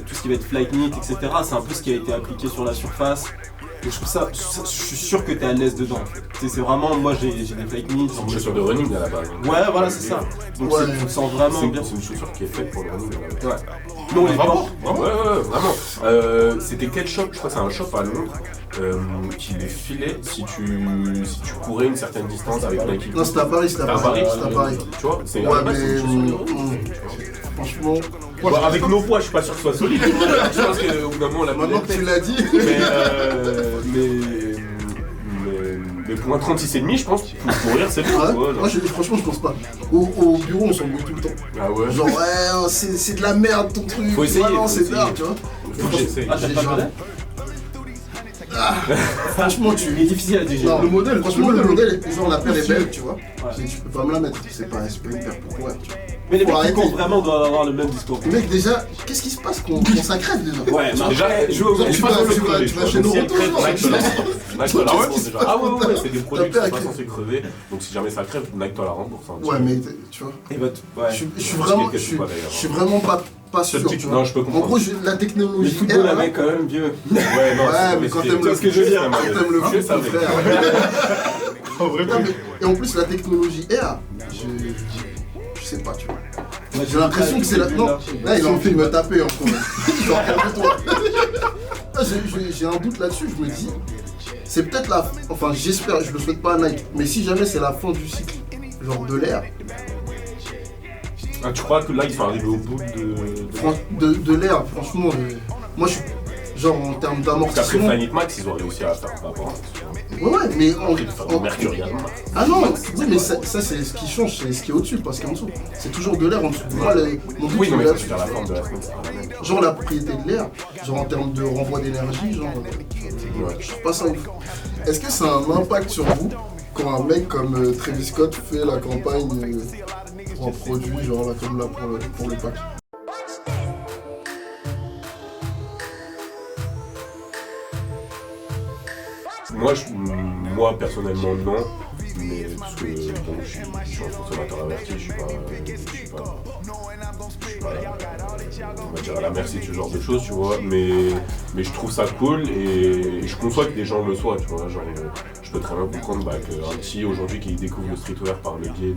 tout ce qui va être flight knit, etc. C'est un peu ce qui a été appliqué sur la surface. Et je trouve ça, je suis sûr que t'es à l'aise dedans en fait. C'est vraiment, moi j'ai des flight knit. C'est une chaussure de running à la base. Ouais, voilà, c'est ça. Donc Ouais. tu te sens vraiment bien. C'est une chaussure qui est faite pour le running à la base. Ouais. Non, les Vraiment? portes. Ouais, vraiment. C'était quel shop? Je crois que c'est un shop à Londres qui les filait si tu courais une certaine distance avec Nike. Non, c'était à Paris, c'était à Paris. C'était à Paris. Tu vois, c'est Ouais, à la base, c'est une chaussure de running. Franchement, Bon, avec nos poids, je suis pas sûr que ce soit solide. Je pense qu'au bout d'un moment, la maintenant que tu l'as dit, mais pour un 36,5, je pense, pour courir, c'est bon. ouais, tu vois, genre. moi franchement je pense pas. Au bureau on s'embrouille tout le temps. Ah ouais. Genre ouais c'est de la merde ton truc. Faut essayer, Ouais, non, faut c'est essayer. d'art, tu vois. Faut que j'essaye. Ah, t'as pas de modèle? Franchement Il est difficile à digérer. Non, Le modèle, franchement le modèle, genre la paire est belle, tu vois. Ouais. Mais tu peux pas me la mettre, c'est pas une paire pour courir, tu vois. Mais les Faut mecs qui arrêter. courent vraiment doivent avoir le même discours. Mec déjà, qu'est-ce qui se passe qu'on s'accrète déjà? Ouais, mais Déjà, après, jouer au Genre, golf, tu vas chez nous, Si elle crève, non, Nike te la rend. Nike te la Ah ouais, rembourse qu'est-ce déjà. qui se Ah ouais, c'est des Ta produits qui paire sont pas crève. censés crever. Donc si jamais ça crève, Nike te la rembourse. Hein, Ouais mais tu vois, et bah, ouais. je suis vraiment, Qu'est-ce que pas, d'ailleurs. je suis vraiment pas sûr, tu vois. Non, je peux En comprendre. gros, la Le technologie football R, là, avait quand même vieux. Ouais, non, Ouais, mais quand t'aimes le ce que je veux dire. quand t'aimes le Je foot, savais. frère. En vrai, Non, mais- Et en plus, la technologie R, je sais pas, tu vois. J'ai l'impression que c'est la. Non, là, il est en train de me taper en ce moment. Genre, calme-toi. Ah, j'ai un doute là-dessus, je me dis. C'est peut-être la. Enfin, j'espère, je le souhaite pas à Nike, mais si jamais c'est la fin du cycle, genre de l'ère, Ah, tu crois que là, ils sont arrivés au bout De l'ère, franchement, moi je suis. Genre en termes Parce qu'après d'amortissement. Planet Max, ils ont réussi à faire un rapport. Ouais, mais Mercurial. Ah non, oui, mais ça c'est ce qui change, c'est ce qui est au-dessus, parce qu'en dessous, c'est toujours de l'air en dessous. Moi, mon but, Oui, non, mais c'est ça, c'est faire la forme de la semaine, c'est pas la même. genre la propriété de l'air, genre en termes de renvoi d'énergie, genre, je trouve pas ça ouf. Est-ce que ça a un impact sur vous quand un mec comme Travis Scott fait la campagne pour un produit, genre là, comme là pour le pack? Moi, personnellement, non. Mais parce que bon, je suis un consommateur averti, je suis pas, on va dire à la merci de ce genre de choses, tu vois. Mais je trouve ça cool et je conçois que des gens le soient, tu vois. Genre, je peux très bien comprendre qu'un petit aujourd'hui qui découvre le streetwear par le biais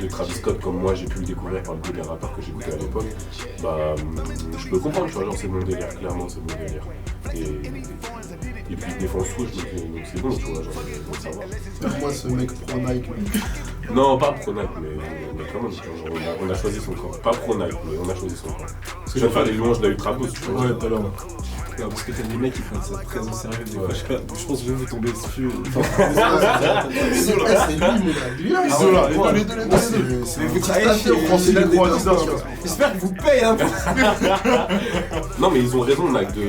de Travis Scott, comme moi j'ai pu le découvrir par le biais des rappeurs que j'écoutais à l'époque, je peux comprendre, tu vois. Genre, c'est mon délire, clairement, c'est mon délire. Et puis défense rouge, donc c'est bon, tu vois, genre, faut le savoir. Moi, ce mec pro Nike. Non, pas pro Nike, mais quand même, genre, on a choisi son camp. Pas pro Nike, mais on a choisi son camp. Parce que je viens de faire les louanges d'Ultra Boost, tu vois. Ouais, tout à l'heure. Non, parce que t'as des mecs qui prennent ça très au sérieux. Des fois, je pense que je vais vous tomber dessus. C'est lui, mais lui là. Isola, les deux. Mais vous travaillez chez français les des trois deux, dix-neuf. franchement. J'espère qu'ils vous payent un peu. Non, mais ils ont raison, Nike, de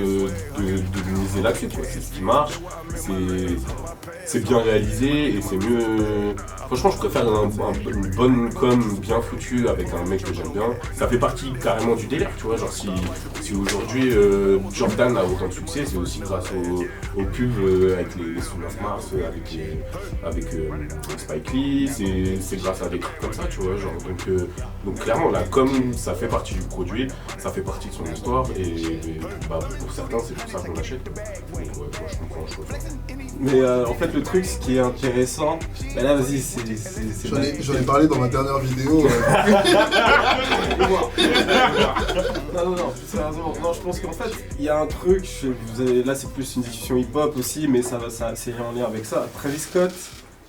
miser là-dessus, tu vois. C'est ce qui marche, c'est bien réalisé et c'est mieux. Franchement, je préfère une bonne com bien foutue avec un mec que j'aime bien. Ça fait partie carrément du délire, tu vois. Genre, si aujourd'hui Jordan a autant de succès, c'est aussi grâce aux pubs avec les Son of Mars, avec Spike Lee, c'est grâce à des trucs comme ça, tu vois. Genre, donc clairement, la com, ça fait partie du produit, ça fait partie de son histoire et pour certains, c'est pour ça qu'on l'achète. Donc ouais, moi je comprends, je comprends. Mais en fait, le truc, ce qui est intéressant, bah là, vas-y, c'est. J'en ai parlé dans ma dernière vidéo. Non, plus sérieusement. Non, je pense qu'en fait, il y a un truc, là c'est plus une discussion hip-hop aussi, mais c'est en lien avec ça. Travis Scott,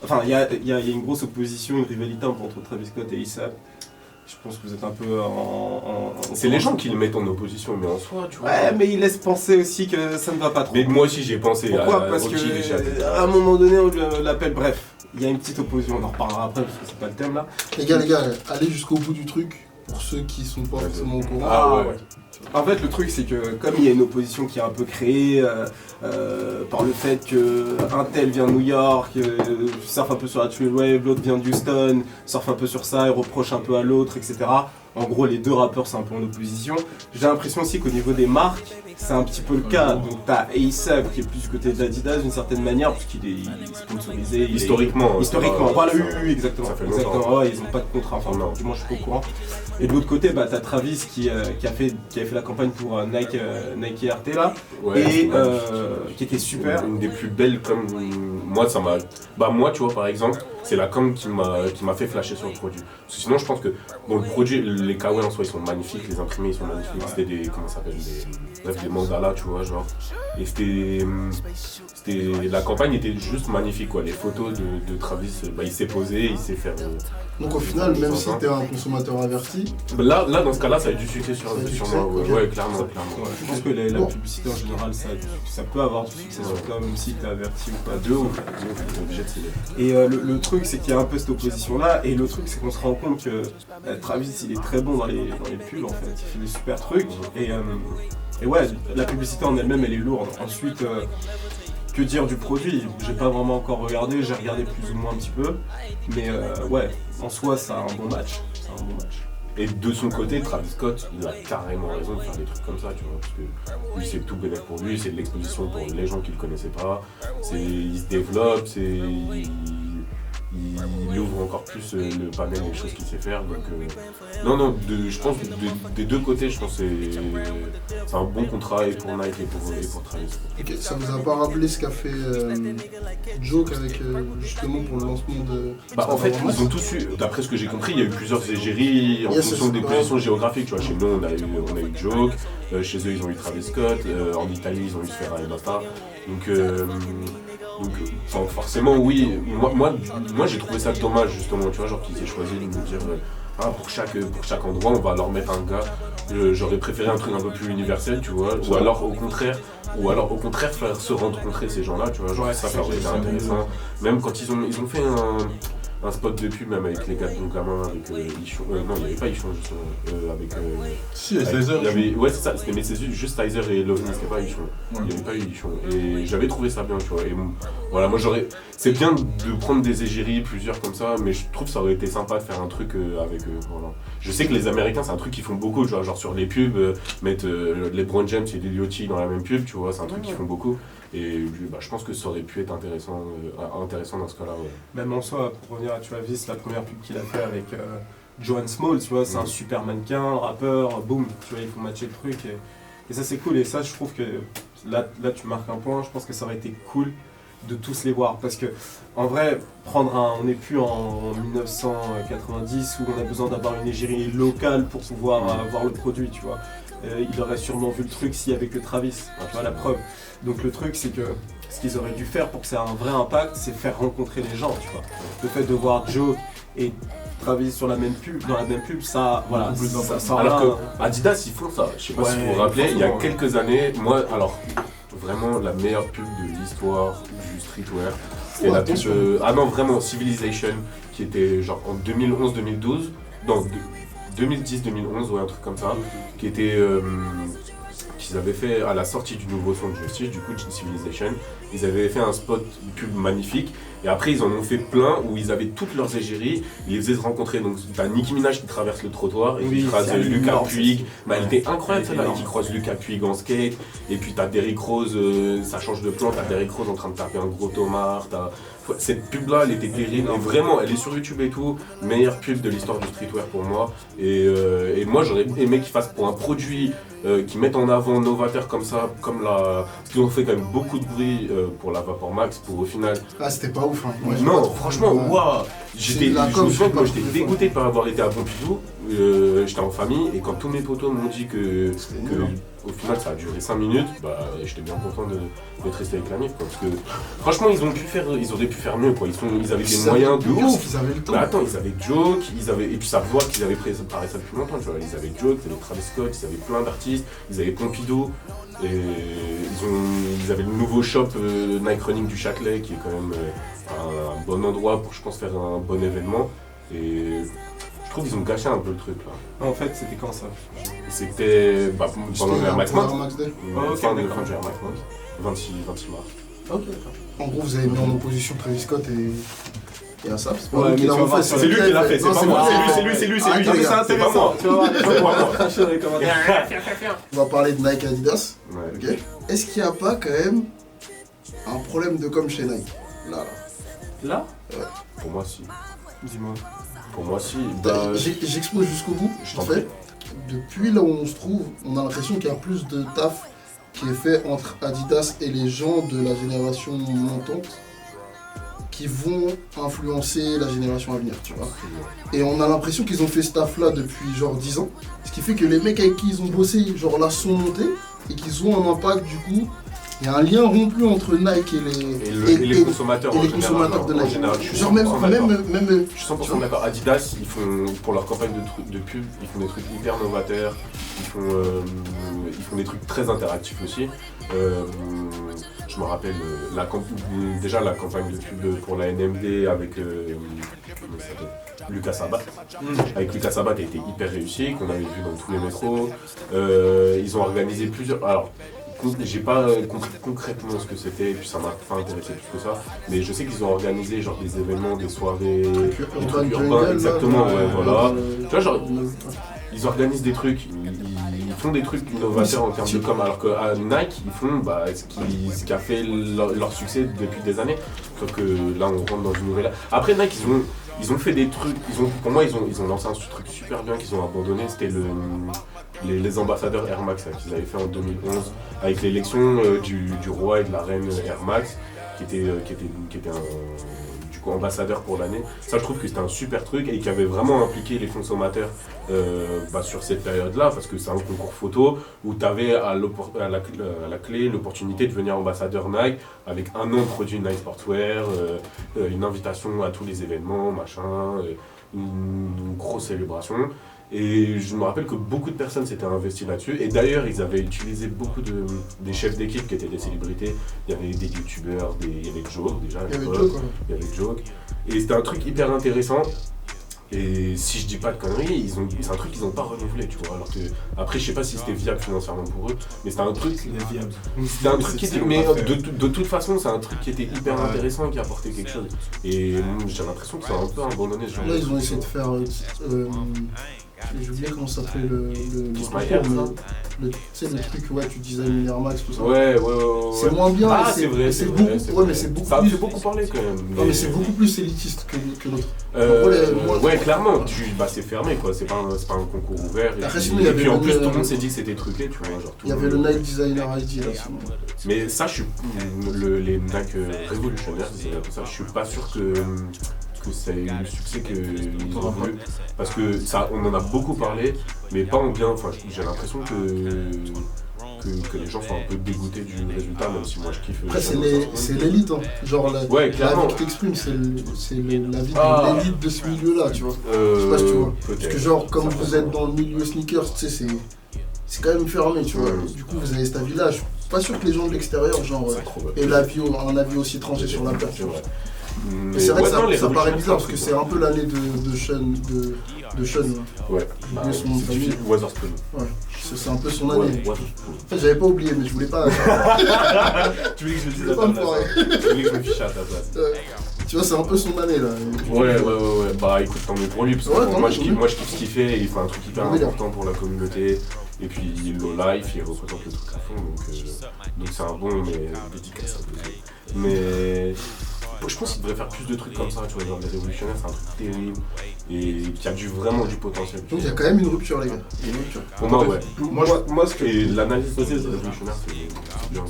enfin, il y a une grosse opposition, une rivalité un peu entre Travis Scott et A$AP. Je pense que vous êtes un peu en C'est les gens qui le mettent en opposition, mais en soi, tu vois. Ouais, mais ils laissent penser aussi que ça ne va pas trop. Mais moi aussi j'ai pensé Pourquoi à Parce Rocky que déjà. à un moment donné, on l'appelle, bref, il y a une petite opposition, on en reparlera après parce que c'est pas le thème là. Les gars, allez jusqu'au bout du truc pour ceux qui sont pas forcément au courant. Ah ouais. En fait, le truc, c'est que comme il y a une opposition qui est un peu créée par le fait qu'un tel vient de New York, surfe un peu sur la Trail Wave, l'autre vient d'Houston, surfe un peu sur ça et reproche un peu à l'autre, etc. En gros, les deux rappeurs, c'est un peu en opposition. J'ai l'impression aussi qu'au niveau des marques, c'est un petit peu le cas. Donc, t'as A$AP qui est plus du côté d'Adidas d'une certaine manière, puisqu'il est sponsorisé. Historiquement. Voilà, oui, exactement. Ça fait longtemps. Exactement, ouais, ils n'ont pas de contrat, enfin, non, du moins, je suis pas au courant. Et de l'autre côté, bah, t'as Travis qui avait fait la campagne pour Nike RT là, Ouais, et ouais. qui était super. Une des plus belles comme moi ça m'a. Moi tu vois par exemple, c'est la com qui m'a fait flasher sur le produit. Parce que sinon je pense que bon le produit, les kawaii en soi ils sont magnifiques, les imprimés ils sont magnifiques, c'était des. Comment ça s'appelle, des mandalas tu vois genre. Et c'était. La campagne était juste magnifique quoi. Les photos de Travis, il s'est posé, il s'est fait. Donc au final, même si t'es un consommateur averti, Là dans ce cas là ça a eu du succès sur moi, ok. ouais clairement. Ouais, je pense que la publicité en général, ça peut avoir du succès sur toi, même si t'es averti ou pas. De ouf, t'es obligé de céder. Et le truc, c'est qu'il y a un peu cette opposition-là, et le truc, c'est qu'on se rend compte que Travis, il est très bon dans les pubs, en fait. Il fait des super trucs, et ouais, la publicité en elle-même, elle est lourde. Ensuite, que dire du produit? J'ai pas vraiment encore regardé, j'ai regardé plus ou moins un petit peu, mais ouais, en soi, ça a un bon match. Et de son côté, Travis Scott, il a carrément raison de faire des trucs comme ça, tu vois, parce que lui, c'est tout bénéf pour lui, c'est de l'exposition pour les gens qui le connaissaient pas, il se développe, il ouvre encore plus le panel des choses qu'il sait faire, donc je pense que des deux côtés, je pense que c'est un bon contrat et pour Nike et pour Travis. ok, ça vous a pas rappelé ce qu'a fait Joke avec justement pour le lancement de. En fait, ils ont tous eu, d'après ce que j'ai compris, il y a eu plusieurs égéries en fonction des positions géographiques. Tu vois, chez nous, on a eu Joke, chez eux, ils ont eu Travis Scott, en Italie, ils ont eu Sfera et Mata. Donc forcément, oui. Moi, j'ai trouvé ça dommage, justement, tu vois, genre qu'ils aient choisi de nous dire pour chaque endroit, on va leur mettre un gars. J'aurais préféré un truc un peu plus universel, tu vois, ou alors au contraire faire se rencontrer ces gens-là, tu vois, genre ça aurait été intéressant. Même quand ils ont fait un spot de pub même avec les gars de Don Gamin, avec Ichon, non il n'y avait pas Ichon justement, avec... Si, avec Sizer. Ouais c'est ça, mais c'est juste Sizer et Lovni, c'était pas Ichon, il n'y avait pas eu Ichon, et j'avais trouvé ça bien, tu vois, et voilà, moi c'est bien de prendre des égéries, plusieurs comme ça, mais je trouve que ça aurait été sympa de faire un truc avec eux, voilà. Je sais que les Américains c'est un truc qu'ils font beaucoup, genre sur les pubs, mettre LeBron James et Lil Yachty dans la même pub, tu vois, c'est un truc qu'ils font beaucoup. Et je pense que ça aurait pu être intéressant dans ce cas-là. Ouais. Même en soi, pour revenir à tu vois, Vice, la première pub qu'il a fait avec Joan Small, tu vois, c'est un super mannequin, rappeur, boum, tu vois, ils font matcher le truc. Et ça, c'est cool. Et ça, je trouve que là, tu marques un point. Je pense que ça aurait été cool de tous les voir. Parce que, en vrai, on n'est plus en 1990 où on a besoin d'avoir une égérie locale pour pouvoir voir le produit, tu vois. Il aurait sûrement vu le truc s'il y avait que Travis, tu vois, la preuve. Donc le truc, c'est que ce qu'ils auraient dû faire pour que ça ait un vrai impact, c'est faire rencontrer les gens, tu vois. Le fait de voir Joe et Travis dans la même pub, ça, voilà, ça alors que Adidas, ils font ça. Je sais pas si vous vous rappelez, il y a quelques années, moi, alors, vraiment la meilleure pub de l'histoire du streetwear, c'était la pub, non, vraiment, Civilization, qui était genre en 2011-2012, non, 2010-2011, ouais, un truc comme ça, qui était... qu'ils avaient fait à la sortie du nouveau son de Justice, du coup Civilization. Ils avaient fait un spot pub magnifique et après ils en ont fait plein où ils avaient toutes leurs égéries, ils les faisaient se rencontrer. Donc t'as Nicki Minaj qui traverse le trottoir et qui croise Lucas Puig, elle était incroyable celle-là, et qui croise Lucas Puig en skate. Et puis t'as Derrick Rose, ça change de plan, t'as Derrick Rose en train de taper un gros tomard. Cette pub là elle était terrible et vraiment elle est sur YouTube et tout, meilleure pub de l'histoire du streetwear pour moi. Et moi j'aurais aimé qu'ils fassent pour un produit qui mettent en avant novateur comme ça, comme parce qu'ils ont fait quand même beaucoup de bruit pour la Vapor Max, pour au final... Ah c'était pas ouf hein. Ouais, non franchement, waouh. Je me souviens que moi j'étais dégoûté de pas avoir été à Pompidou, j'étais en famille et quand tous mes potos m'ont dit que au final ça a duré 5 minutes, bah j'étais bien content d'être resté avec la MIF parce que franchement ils auraient pu faire mieux quoi, ils avaient des moyens de ouf. Ils avaient le temps. Bah attends, ils avaient Joke, et puis ça voit qu'ils avaient préparé ça depuis longtemps, tu vois, ils avaient Joke, ils avaient Travis Scott, ils avaient plein d'artistes, ils avaient Pompidou, et ils avaient le nouveau shop Nike Running du Châtelet qui est quand même un bon endroit pour je pense faire un bon événement, et je trouve qu'ils ont gâché un peu le truc là. En fait, c'était quand ça? C'était pendant le Air Max Month. Fin du Air Max Month, 26 mars. Ok, d'accord. En gros, vous avez mis en opposition Travis Scott et Asap. Ouais, c'est lui qui l'a fait, c'est pas moi. C'est lui. Ah, mais c'est intéressant, tu vas voir, cracher dans les commentaires. On va parler de Nike Adidas. Ouais. Ok. Est-ce qu'il n'y a pas quand même un problème de com chez Nike? Là Là? Pour moi si. Dis-moi. Pour moi si. J'expose jusqu'au bout. Je En t'en prie. fait, depuis là où on se trouve, on a l'impression qu'il y a plus de taf qui est fait entre Adidas et les gens de la génération montante qui vont influencer la génération à venir, tu vois. Et on a l'impression qu'ils ont fait ce taf là depuis genre 10 ans, ce qui fait que les mecs avec qui ils ont bossé, genre là, sont montés et qu'ils ont un impact du coup. Il y a un lien rompu entre Nike et les consommateurs, et les consommateurs de Nike. général, je suis Genre même je suis 100% d'accord. Adidas, ils font pour leur campagne de pub, ils font des trucs hyper novateurs, ils font des trucs très interactifs aussi. Je me rappelle déjà la campagne de pub pour la NMD avec Lucas Sabat. Avec Lucas Sabat, elle était hyper réussie, qu'on avait vu dans tous les métros. Ils ont organisé plusieurs. Alors, j'ai pas compris concrètement ce que c'était et puis ça m'a pas intéressé plus que ça, mais je sais qu'ils ont organisé genre des événements, des soirées, des trucs urbains, exactement, ouais, voilà. Tu vois, genre, ils organisent des trucs, ils font des trucs innovateurs en termes de com, alors qu'à Nike, ils font ce qui a fait leur succès depuis des années, sauf que là on rentre dans une nouvelle ère. Après Nike, ils ont fait des trucs, pour moi ils ont lancé un truc super bien qu'ils ont abandonné, c'était les ambassadeurs Air Max qu'ils avaient fait en 2011 avec l'élection du roi et de la reine Air Max qui était du coup ambassadeur pour l'année. Ça je trouve que c'était un super truc et qui avait vraiment impliqué les consommateurs sur cette période là, parce que c'est un concours photo où tu avais à la clé l'opportunité de devenir ambassadeur Nike avec un an de produits Nike Sportswear, une invitation à tous les événements, machin. une grosse célébration. Et je me rappelle que beaucoup de personnes s'étaient investies là-dessus. Et d'ailleurs, ils avaient utilisé beaucoup des chefs d'équipe qui étaient des célébrités. Il y avait des youtubeurs, il y avait Joke déjà à l'époque. Il y avait Joke. Et c'était un truc hyper intéressant. Et si je dis pas de conneries, c'est un truc qu'ils n'ont pas renouvelé, tu vois. Alors que, après, je sais pas si c'était viable financièrement pour eux, mais c'était un truc. C'était un truc qui était. Mais de toute façon, c'est un truc qui était hyper intéressant et qui apportait quelque chose. Et j'ai l'impression qu'ils sont un peu abandonnés ce genre. Là, ils ont essayé de faire. J'ai oublié comment ça s'appelait le truc, ouais, tu disais Air Max, tout ça. Ouais. C'est moins bien. Ah, c'est vrai. Ouais, mais c'est beaucoup ça plus. Ça a fait beaucoup parler quand même. Non, mais c'est beaucoup plus élitiste que l'autre. Ouais, clairement, c'est fermé quoi, c'est pas un concours ouvert. Et puis en plus, tout le monde s'est dit que c'était truqué, tu vois. Il y avait le Nike Designer ID là. Mais ça, les Nike Revolutionnaires, ça, je suis pas sûr que ça ait eu le succès qu'ils ont voulu. Parce que ça, on en a beaucoup parlé, mais pas en bien. Enfin, j'ai l'impression que les gens sont un peu dégoûtés du résultat, même si moi je kiffe. Après, c'est l'élite, hein. Genre la vie que t'exprimes, c'est la vie de l'élite de ce milieu-là, tu vois. Je sais pas si tu vois. Parce que genre, comme vous êtes dans le milieu sneakers, tu sais, c'est quand même fermé, tu vois. Du coup, vous avez cet avis-là. Je suis pas sûr que les gens de l'extérieur, genre, aient un avis aussi tranché sur la place. Mais c'est vrai que ça paraît bizarre parce que c'est un peu l'année de Sean. Ouais, son nom de famille. Wotherspoon. Ouais, c'est un peu son année. En fait, j'avais pas oublié, mais je voulais pas. Tu voulais que je le dise à ta place. Tu voulais que je me fiche à ta place. Tu vois, c'est un peu son année là. Ouais. Bah écoute, tant mieux pour lui, parce que moi je kiffe ce qu'il fait, il fait un truc hyper important pour la communauté. Et puis low life, il représente le truc à fond, donc c'est un bon, mais dédicace un peu. Mais je pense qu'il devrait faire plus de trucs comme ça, tu vois, genre les révolutionnaires, c'est un truc terrible et qui a vraiment du potentiel. Donc il y a quand même une rupture, les gars. Il y a une rupture. Pour moi, ouais. Moi, et l'analyse posée des révolutionnaires, c'est bien.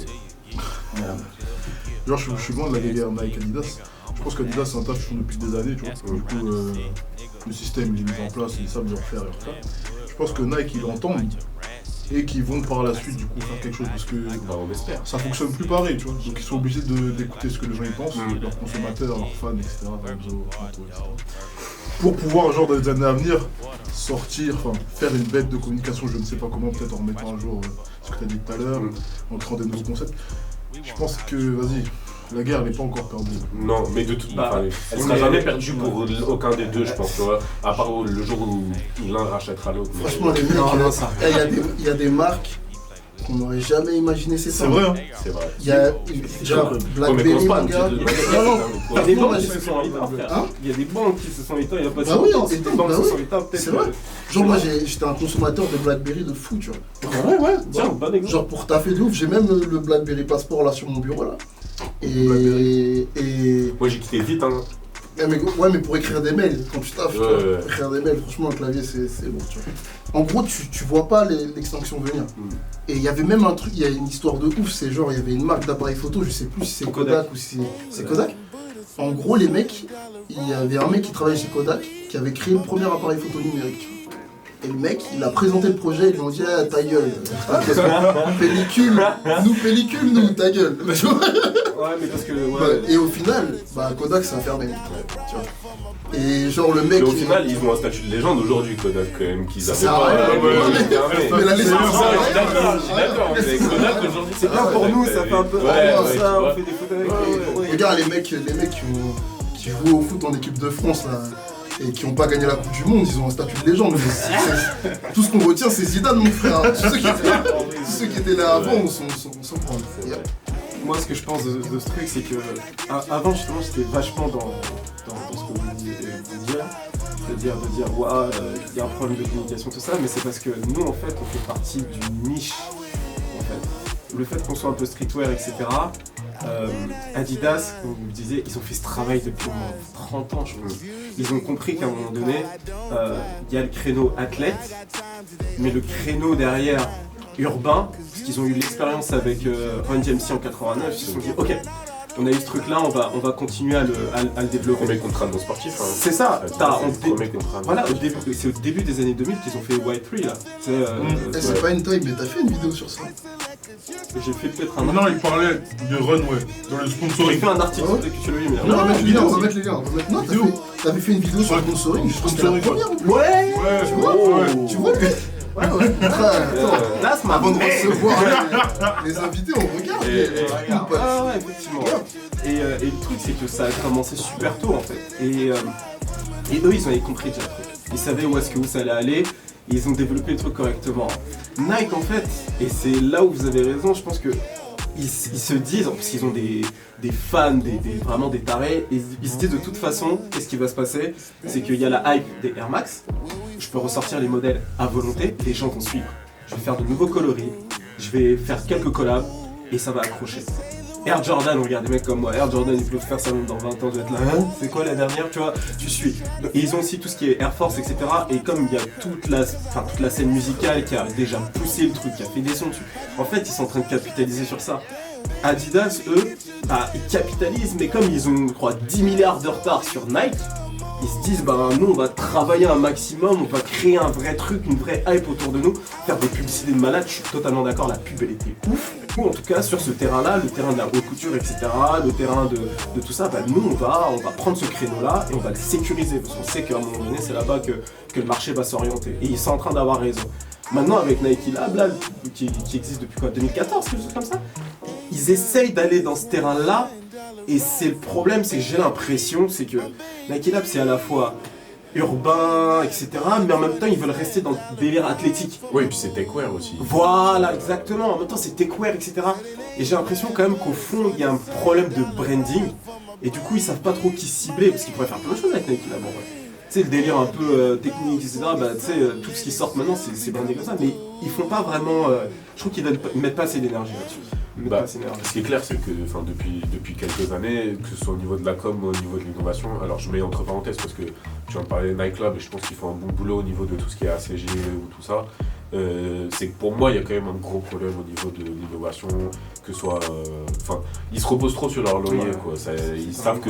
Genre, je suis loin de la guerre Nike Adidas. Je pense qu'Adidas, c'est un taf qu'ils font depuis des années, tu vois. Du coup, le système, il est mis en place, ils savent le refaire. Je pense que Nike, ils l'entendent. Et qui vont par la suite du coup faire quelque chose parce que on espère. Ça fonctionne plus pareil, tu vois. Donc ils sont obligés d'écouter ce que les gens y pensent, leurs consommateurs, leurs fans, etc. Pour pouvoir, genre dans les années à venir, sortir, enfin faire une bête de communication, je ne sais pas comment, peut-être en remettant à jour ce que tu as dit tout à l'heure, en créant des nouveaux concepts. Je pense que, vas-y, la guerre elle n'est pas encore perdue. Non, mais de toute façon, elle sera jamais perdue pour aucun des deux, je pense, tu vois. À part le jour où l'un rachètera l'autre. Franchement, les mecs, il y a des marques qu'on n'aurait jamais imaginé ces C'est vrai, hein. C'est vrai. Il y a genre Blackberry, mon gars. Il y a des banques qui se sont éteints, frère. Il y a des banques qui se sont éteints, il y a pas de temps. Des banques se sont éteints, peut-être. C'est vrai. Genre moi j'étais un consommateur de Blackberry de fou, tu vois. Ouais. Tiens, bon exemple. Genre pour taffer de ouf, j'ai même le Blackberry Passport là sur mon bureau là. Et moi j'ai quitté vite, hein. Mais pour écrire des mails, quand tu taffes, écrire des mails, franchement le clavier c'est bon, tu vois. En gros tu vois pas l'extinction venir. Et il y avait même un truc, il y a une histoire de ouf, c'est genre il y avait une marque d'appareil photo, je sais plus si c'est Kodak ou si c'est Kodak. En gros les mecs, il y avait un mec qui travaillait chez Kodak qui avait créé le premier appareil photo numérique, tu vois. Et le mec, il a présenté le projet, ils lui ont dit ah, ta gueule, pellicule, nous, ta gueule. Ouais, mais parce que. Et au final, Kodak ça a fermé. Tu vois. Et genre le mec. Et au final, ils ont un statut de légende aujourd'hui, Kodak quand même, qu'ils avaient pas. Mais la légende, d'accord, mais Kodak aujourd'hui, c'est bien pour nous, ça fait un peu. Ça, on fait des photos avec. Regarde les mecs qui jouent au foot en équipe de France là. Et qui n'ont pas gagné la Coupe du Monde, ils ont un statut de légende. Tout ce qu'on retient, c'est Zidane, mon frère. Tous ceux qui étaient là avant, on s'en prend. Moi, ce que je pense de ce truc, c'est que avant, justement, j'étais vachement dans ce que vous disiez, c'est-à-dire de dire, il y a un problème de communication, tout ça, mais c'est parce que nous, en fait, on fait partie d'une niche. En fait. Le fait qu'on soit un peu streetwear, etc. Adidas, comme vous le disiez, ils ont fait ce travail depuis au moins 30 ans, je pense. Ils ont compris qu'à un moment donné, il y a le créneau athlète, mais le créneau derrière urbain, parce qu'ils ont eu l'expérience avec Run DMC en 89, ils se sont dit ok, on a eu ce truc là, on va continuer à le développer. Premier contrat de nos sportifs. Hein. C'est ça, voilà, c'est au début des années 2000 qu'ils ont fait Y3 là. C'est pas une taille, mais t'as fait une vidéo sur ça. Et j'ai fait peut-être un Non, il parlait de Runway, dans le J'ai sponsoring. fait un article, Ah ouais peut-être que tu l'as vu, mais Non, on va mettre les liens, vidéo. on va mettre les liens. Non, Vidéo. t'avais fait une vidéo sur le sponsoring, je pense que c'était la Sponsoring, première. Ouais. Ouais, Tu vois, ouais. tu vois, lui Ouais, ouais. Attends, Là, c'est ma avant de recevoir les invités, on regarde. regarde. Ah ouais, effectivement. Et le truc, c'est que ça a commencé super tôt en fait. Et eux, ils avaient compris déjà le truc. Ils savaient où est-ce que ça allait aller. Et ils ont développé le truc correctement. Nike, en fait, et c'est là où vous avez raison, je pense que ils se disent, parce qu'ils ont des fans, vraiment des tarés, et ils se disent de toute façon, qu'est-ce qui va se passer? C'est qu'il y a la hype des Air Max. Je peux ressortir les modèles à volonté, les gens vont suivre. Je vais faire de nouveaux coloris, je vais faire quelques collabs, et ça va accrocher. Air Jordan, regarde des mecs comme moi, Air Jordan ils peuvent faire ça même dans 20 ans, je vais être là, hein, c'est quoi la dernière, tu vois, tu suis. Et ils ont aussi tout ce qui est Air Force, etc. Et comme il y a toute la scène musicale qui a déjà poussé le truc, qui a fait des sons dessus, en fait ils sont en train de capitaliser sur ça. Adidas, eux, bah, ils capitalisent, mais comme ils ont, je crois, 10 milliards de retard sur Nike, ils se disent, bah nous on va travailler un maximum, on va créer un vrai truc, une vraie hype autour de nous, faire des publicités de malade, je suis totalement d'accord, la pub elle était ouf. Ou en tout cas sur ce terrain-là, le terrain de la haute couture, etc., le terrain de tout ça, bah nous on va prendre ce créneau-là et on va le sécuriser, parce qu'on sait qu'à un moment donné c'est là-bas que le marché va s'orienter. Et ils sont en train d'avoir raison. Maintenant avec Nike Lab, là, qui existe depuis quoi, 2014, quelque chose comme ça, ils essayent d'aller dans ce terrain-là. Et c'est le problème, c'est que j'ai l'impression, c'est que Nike Lab c'est à la fois urbain, etc. Mais en même temps ils veulent rester dans le délire athlétique. Oui, et puis c'est techwear aussi. Voilà, exactement. En même temps c'est techwear, etc. Et j'ai l'impression quand même qu'au fond il y a un problème de branding. Et du coup ils savent pas trop qui cibler, parce qu'ils pourraient faire plein de choses avec Nike Lab en vrai. Tu sais, le délire un peu technique, etc. Bah, tu sais, tout ce qui sort maintenant c'est brandé comme ça. Mais ils font pas vraiment. Je trouve qu'ils mettent pas assez d'énergie là-dessus. Bah, ce qui est clair, c'est que depuis quelques années, que ce soit au niveau de la com ou au niveau de l'innovation, alors je mets entre parenthèses parce que tu viens de parler de Nike Lab et je pense qu'ils font un bon boulot au niveau de tout ce qui est ACG ou tout ça. C'est que pour moi, il y a quand même un gros problème au niveau de l'innovation, que ce soit. Ils se reposent trop sur leur laurier, quoi. Ils savent que.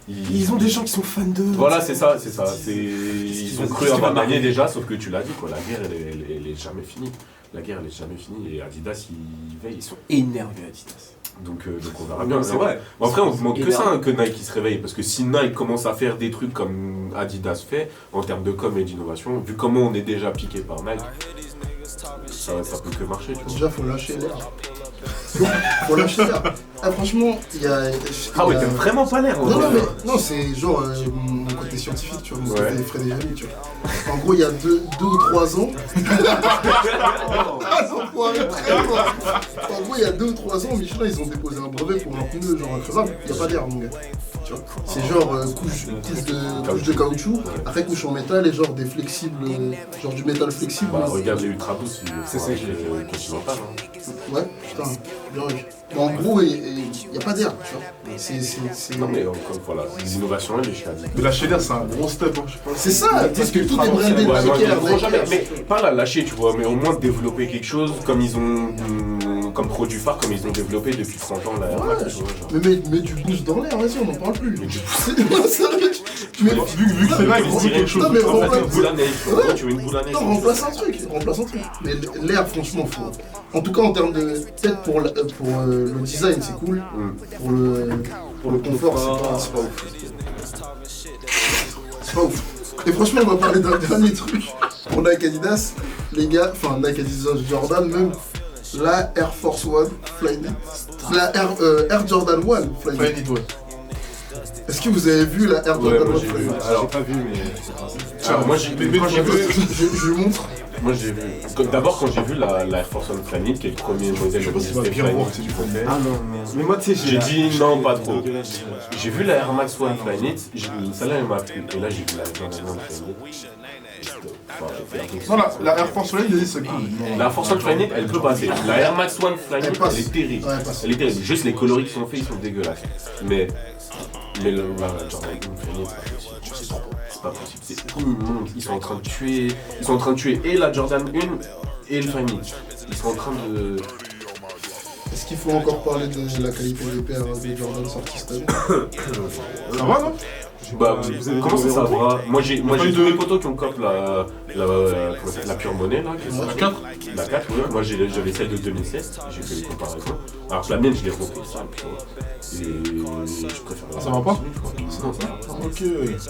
Ils ont des gens qui sont fans d'eux. Voilà, c'est ça. Ils ont cru avoir gagné déjà, sauf que tu l'as dit, quoi. La guerre, elle est jamais finie. La guerre, elle est jamais finie. Et Adidas, ils veillent, ils sont énervés Adidas. Donc on verra bien. C'est vrai. Bon, après, on ne demande que ça, hein, que Nike se réveille. Parce que si Nike commence à faire des trucs comme Adidas fait, en termes de com et d'innovation, vu comment on est déjà piqué par Nike, ça peut que marcher. Tu vois. Déjà, faut lâcher l'air. Faut lâcher l'air. Ah, franchement, il y a. Ah ouais, t'aimes vraiment pas l'air. Non, c'est genre mon côté scientifique, tu vois, mon côté Fred et Jamy, tu vois. En gros, il y a deux ou 3 ans. En gros, il y a 2 ou 3 ans, Michelin, ils ont déposé un brevet pour un pneu genre increvable. Il n'y a pas d'air, mon gars. Tu vois. C'est genre couche de caoutchouc, après couche en métal et genre des flexibles, genre du métal flexible. Bah, regarde les Ultra Boost, c'est ça que Continental. Ouais, putain, bien vu. En gros, il n'y a pas d'air, tu vois. C'est... Non mais comme voilà, les innovations, je suis addict. Mais lâcher l'air, c'est un gros step, hein, je pense. C'est ça, parce que tout est brandé Ouais, moi, Nike, jamais, mais pas la lâcher, tu vois, mais au moins développer quelque chose comme ils ont, comme produit phare, comme ils ont développé depuis 30 ans la Air Max, tu vois, genre. Mais du boost dans l'air, vas-y, on n'en parle plus. Mais du Mais Vu que c'est là, ils ont dit quelque chose. Non, mais en fait, remplace- une boule à neige, Ouais. tu veux une boule à neige. Non, remplace un truc. Mais l'air, franchement, faut. En tout cas, en termes de. Peut-être pour le design, c'est cool. Pour le confort, c'est pas ouf. C'est pas ouf. Et franchement, on va parler d'un dernier truc. Pour Nike Adidas, les gars, enfin Nike Adidas Jordan, même la Air Force One Flyknit, la Air Jordan One Flyknit. Flyknit, ouais. Est-ce que vous avez vu la Air Ouais, Jordan moi One j'ai vu. Flyknit? Alors, J'ai pas vu, mais. alors, moi j'ai vu. Quand j'ai vu. Je lui montre. Moi j'ai vu. D'abord quand j'ai vu la Air Force One Flyknit, qui est le premier modèle Je sais pas si de ça va bien Flyknit voir, qui si qu'on fait. Ah non, merde. Mais moi, tu sais, J'ai dit non, pas trop. dégueulasse. J'ai vu la Air Max One Flyknit, celle-là elle m'a plu. Et là j'ai vu la Jordan One Flyknit. Non, la Air Force One, il a dit c'est cool. La Air Force One Flyknit, elle peut passer. La Air Max One Flyknit, Elle passe. elle est terrible. Ouais, elle passe. Elle est terrible. Juste les coloris qui sont faits, ils sont dégueulasses. Mais la Jordan One Flyknit, c'est pas possible. C'est immonde. Ils sont en train de tuer et la Jordan 1 et le Flyknit. Ils sont en train de. Est-ce qu'il faut encore parler de la qualité des paires de Jordan sortis cette année? Ça va, non? Bah, vous avez comment ça, des ça retours va? Moi, j'ai pas eu deux de- potos qui ont cop la pure monnaie, là. La 4? La 4, ouais. Moi, j'avais celle de 2016. J'ai fait les comparaisons. Alors que la mienne, je l'ai repris, tu vois. Et je préfère la Ça va pas? Non, ça va. Ok.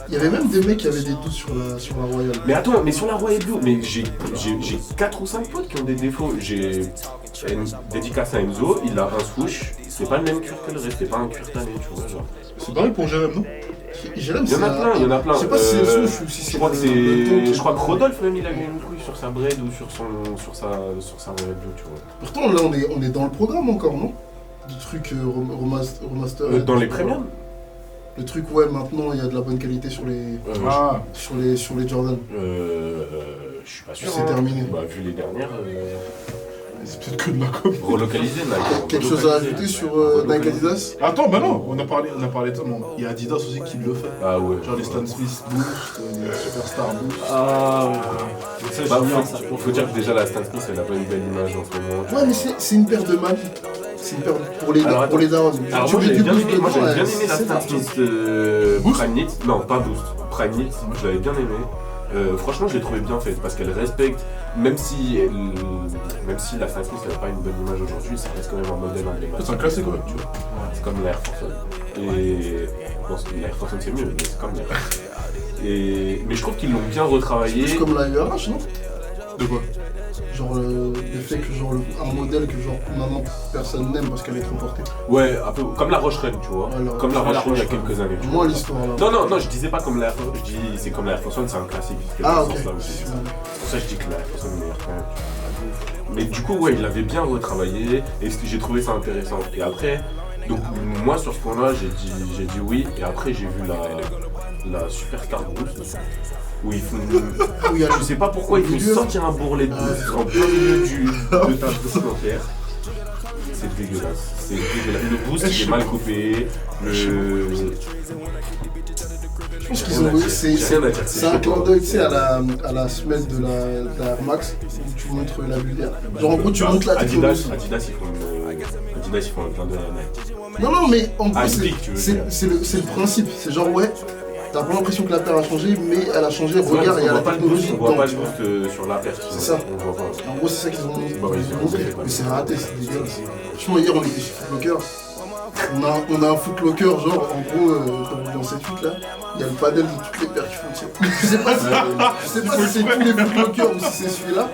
Il y avait même des mecs qui avaient des doutes sur la Royale. Mais attends, mais sur la Royal Blue, mais j'ai 4 ou 5 potes qui ont des défauts. J'ai une dédicace à Enzo, il a un swoosh, c'est pas le même cuir que le reste, c'est pas un cuir tanné, tu vois, genre. C'est pareil pour Jérém, non? Jérém, Il y en a plein, il y en a plein. Je sais pas si c'est le souche ou si c'est Je crois que le ton qui- je crois que Rodolphe même il avait une couille sur sa braid ou sur sa Royal Blue, tu vois. Pourtant, là, on est dans le programme encore, non? Du truc remaster. Dans les premiums Le truc, ouais, maintenant, il y a de la bonne qualité sur les Ah, sur les Jordan. Je suis pas sûr. C'est terminé. Bah, vu les dernières, c'est peut-être que de la com. relocalisé Nike. Quelque chose à ajouter sur Nike Adidas? Attends, bah non, on a parlé de ça, mais il y a Adidas aussi qui le fait. Ah ouais. Genre les Stan Smith Boost, les Superstar Boost. Ah ouais. Ça, Bah, j'aime bien ça. faut dire que déjà la Stan Smith elle a pas une belle image en ce moment. Ouais, mais c'est une paire de mal. C'est une paire pour les Alors, pour les darons. Alors Tu moi mets j'avais du bien boost aimé, dedans, la c'est Stan parti. Smith Boost Prime Knit. Non, pas Boost, Prime Knit, je l'avais bien aimé. Franchement je l'ai trouvé bien faite parce qu'elle respecte, même si la Stan Smith n'a pas une bonne image aujourd'hui, ça reste quand même un modèle emblématique. C'est un classique quand même, tu vois. C'est comme l'Air Force One. Et bon, l'Air Force One c'est mieux, mais c'est comme l'Air Force One. Mais je trouve qu'ils l'ont bien retravaillé. C'est comme la URH, non? De quoi? Genre le fait que genre un modèle que genre maintenant personne n'aime parce qu'elle est trop portée. Ouais, un peu comme la Rocherun, tu vois. Ouais, Comme la ouais, Rocherun il y a quelques années. tu vois. Moi l'histoire là. Non, je disais pas comme l'Air Force, je dis c'est comme l'Air Force One, c'est un classique. C'est Ah dans ok. ce sens-là aussi. C'est pour ça que je dis que l'Air Force One est meilleur quand même. Mais du coup, ouais, il l'avait bien retravaillé et j'ai trouvé ça intéressant. Et après, donc moi sur ce point-là, j'ai dit oui. Et après, j'ai vu la Superstar Boost où ils font. Ah oui, Je sais pas pourquoi ils font sortir un bourrelet de boost en plein milieu de ta vestimentaire. C'est dégueulasse. C'est dégueulasse. Le boost il est mal coupé. Je pense qu'ils ont c'est un clin d'œil, tu sais, à la semelle de la Air Max où tu montres la bulle d'air. Genre en gros tu montres la technologie. Adidas ils font un clin d'œil à Nike. Non mais en gros Nike, tu veux dire. c'est le principe. C'est genre ouais, t'as pas l'impression que la paire a changé, mais elle a changé. Regarde, il y a la technologie On voit dedans. pas tu le vois. boost sur la paire. C'est ça. On voit pas. En gros c'est ça qu'ils ont Bah oui, montré. Mais c'est raté, c'est dégueulasse. Franchement hier on était chez Footlocker. On a un Footlocker genre en gros comme dans cette fuite là, il y a le panel de toutes les paires qui font tirer. Je sais pas si c'est tous les Footlockers ou si c'est celui-là.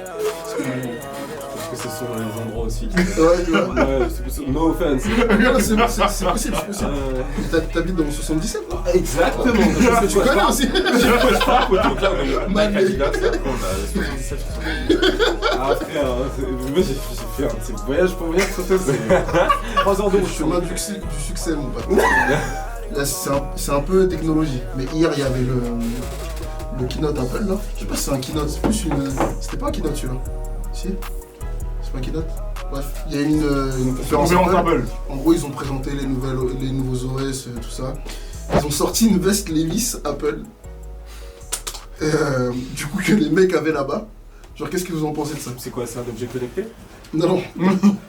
Parce que c'est selon les endroits aussi. Ouais, tu vois. Ouais, c'est possible. No offense. C'est possible. T'habites dans le 77 non? Exactement. Tu connais aussi. Nike Adidas, après on a 77 Ah frère, moi j'ai fait un petit voyage pour venir sur ça, c'est 3 heures de Le route. chemin du succès mon pote. Là c'est un peu technologie. Mais hier il y avait le keynote Apple là. Je sais pas si c'est un keynote, c'est plus une. C'était pas un keynote celui-là. Si? C'est pas un keynote? Bref, il y a une conférence Apple. Table. En gros ils ont présenté les nouveaux OS, tout ça. Ils ont sorti une veste Levi's Apple. Du coup que les mecs avaient là-bas. Genre qu'est-ce que vous en pensez de ça? C'est quoi, c'est un objet connecté? Non.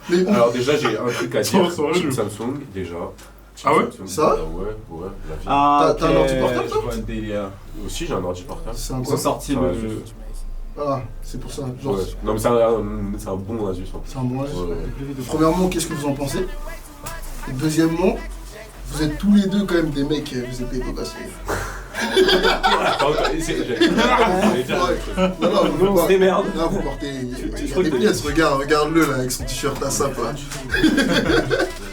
Mais bon, Alors déjà j'ai un truc à dire Ça va, sur je- Samsung déjà. Ah ouais Samsung, Ça va ouais, la vie. Ah, T'as un ordi portable, je toi vois le délire. Aussi j'ai un ordi portable. c'est un Ils quoi? ont sorti Ouais, le. Ah, c'est pour ça. Genre, Ouais. Non mais c'est un bon Asus. Hein. c'est un bon âge. Ouais. Premièrement, qu'est-ce que vous en pensez? Et deuxièmement, vous êtes tous les deux quand même des mecs, vous êtes des beaux gosses. Non, Nous on se démerde. Non, vous portez. Tu Il y a crois des que- pièces, regarde-le là avec son t-shirt à sap là.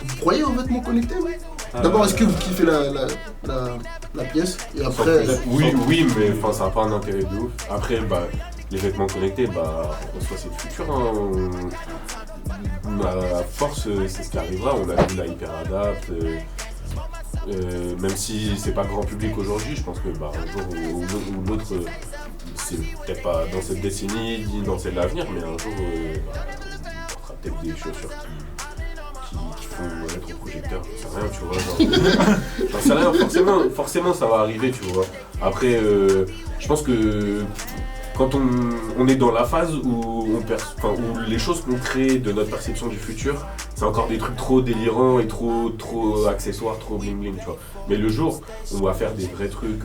Vous croyez aux vêtements connectés, ouais? D'abord, est-ce que vous kiffez la pièce? Et après. Oui, mais enfin ça n'a pas un intérêt de ouf. Après les vêtements connectés, en soi c'est le futur. Hein. À force c'est ce qui arrivera. On a vu la HyperAdapt. Même si c'est pas grand public aujourd'hui, je pense que un jour ou l'autre, c'est peut-être pas dans cette décennie ni dans celle à venir, mais un jour on fera peut-être des chaussures qui font être au projecteur, j'en sais rien, tu vois. J'en sais rien, forcément ça va arriver, tu vois. Après, je pense que quand on est dans la phase où les choses qu'on crée de notre perception du futur, c'est encore des trucs trop délirants et trop accessoires, trop bling bling, tu vois. Mais le jour où on va faire des vrais trucs,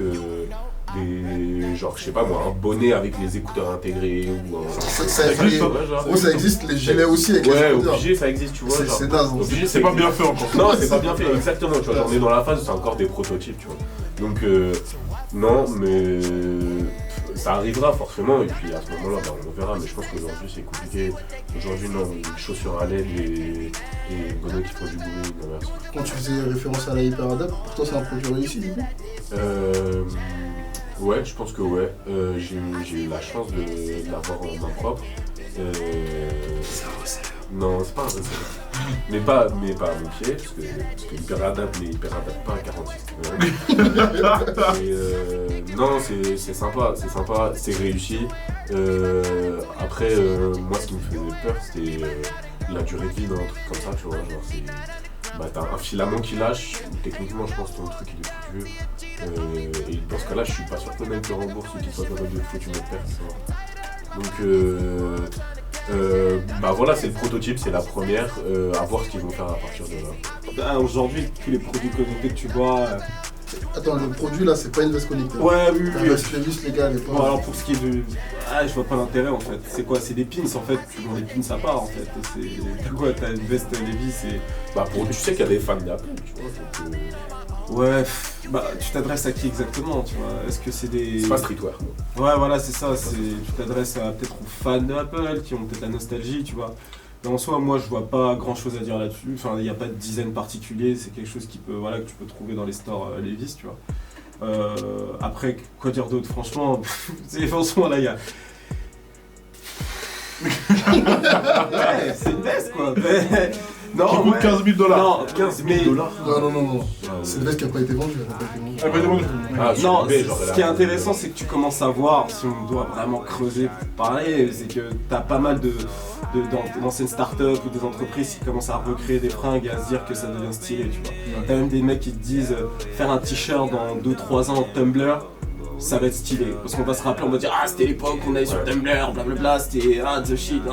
genre, je sais pas moi, un bonnet avec les écouteurs intégrés ou un... Ça existe, ça existe, les gilets aussi avec les écouteurs. Obligé, ça existe, tu vois. C'est naze. Obligé, C'est pas bien fait encore. Non, c'est pas bien fait, exactement, tu vois. Genre, on est dans la phase où c'est encore des prototypes, tu vois. Donc, non, mais ça arrivera forcément, et puis à ce moment-là, bah, on verra. Mais je pense qu'aujourd'hui, c'est compliqué. Aujourd'hui, non, les chaussures à LED et bonnets qui font du bruit, non, merci. Quand tu faisais référence à la Hyperadapt, pour toi, c'est un produit réussi, du coup? Ouais, je pense que ouais. J'ai eu la chance de l'avoir en main propre. Non, c'est pas un vrai mais pas à mon pied, parce que Hyperadapt, mais Hyperadapt pas à 46. Non, c'est sympa, c'est réussi. Après, moi, ce qui me faisait peur, c'était la durée de vie d'un truc comme ça, tu vois. Genre, t'as un filament qui lâche, techniquement, je pense que ton truc il est foutu. Et dans ce cas-là, je suis pas sûr que même te rembourse ou qu'il soit capable de foutre une autre perte. Donc, voilà, c'est le prototype, c'est la première. À voir ce qu'ils vont faire à partir de là. Aujourd'hui, tous les produits connectés que tu vois. Attends, le produit là, c'est pas une veste connectée. Ouais, oui. C'est juste les gars, les Bon, alors pour ce qui est de. Je vois pas l'intérêt en fait. C'est quoi? C'est des pins en fait. Tu vends des pins à part en fait. T'as quoi? T'as une veste Levi's c'est. Tu sais qu'il y a des fans d'Apple, tu vois. Ouais, tu t'adresses à qui exactement, tu vois? Est-ce que c'est des... C'est pas streetwear. Ouais, voilà, c'est ça, tu t'adresses peut-être aux fans d'Apple qui ont peut-être la nostalgie, tu vois. Mais en soi, moi, je vois pas grand-chose à dire là-dessus. Enfin, il n'y a pas de design particulier, c'est quelque chose que tu peux trouver dans les stores Levi's, tu vois. Après, quoi dire d'autre? Franchement, franchement, là, il y a... ouais, c'est une veste, quoi. Non, qui coûte $15 000. Non, 15 000 $. Non. C'est une veste qui n'a pas été vendue. Non, ce qui est intéressant, c'est que tu commences à voir, si on doit vraiment creuser pour parler, c'est que tu as pas mal d'anciennes startups ou des entreprises qui commencent à recréer des fringues et à se dire que ça devient stylé, tu vois. T'as même des mecs qui te disent faire un t-shirt dans 2-3 ans en Tumblr, ça va être stylé. Parce qu'on va se rappeler, on va dire c'était l'époque où on allait sur Tumblr, blablabla, c'était the shit.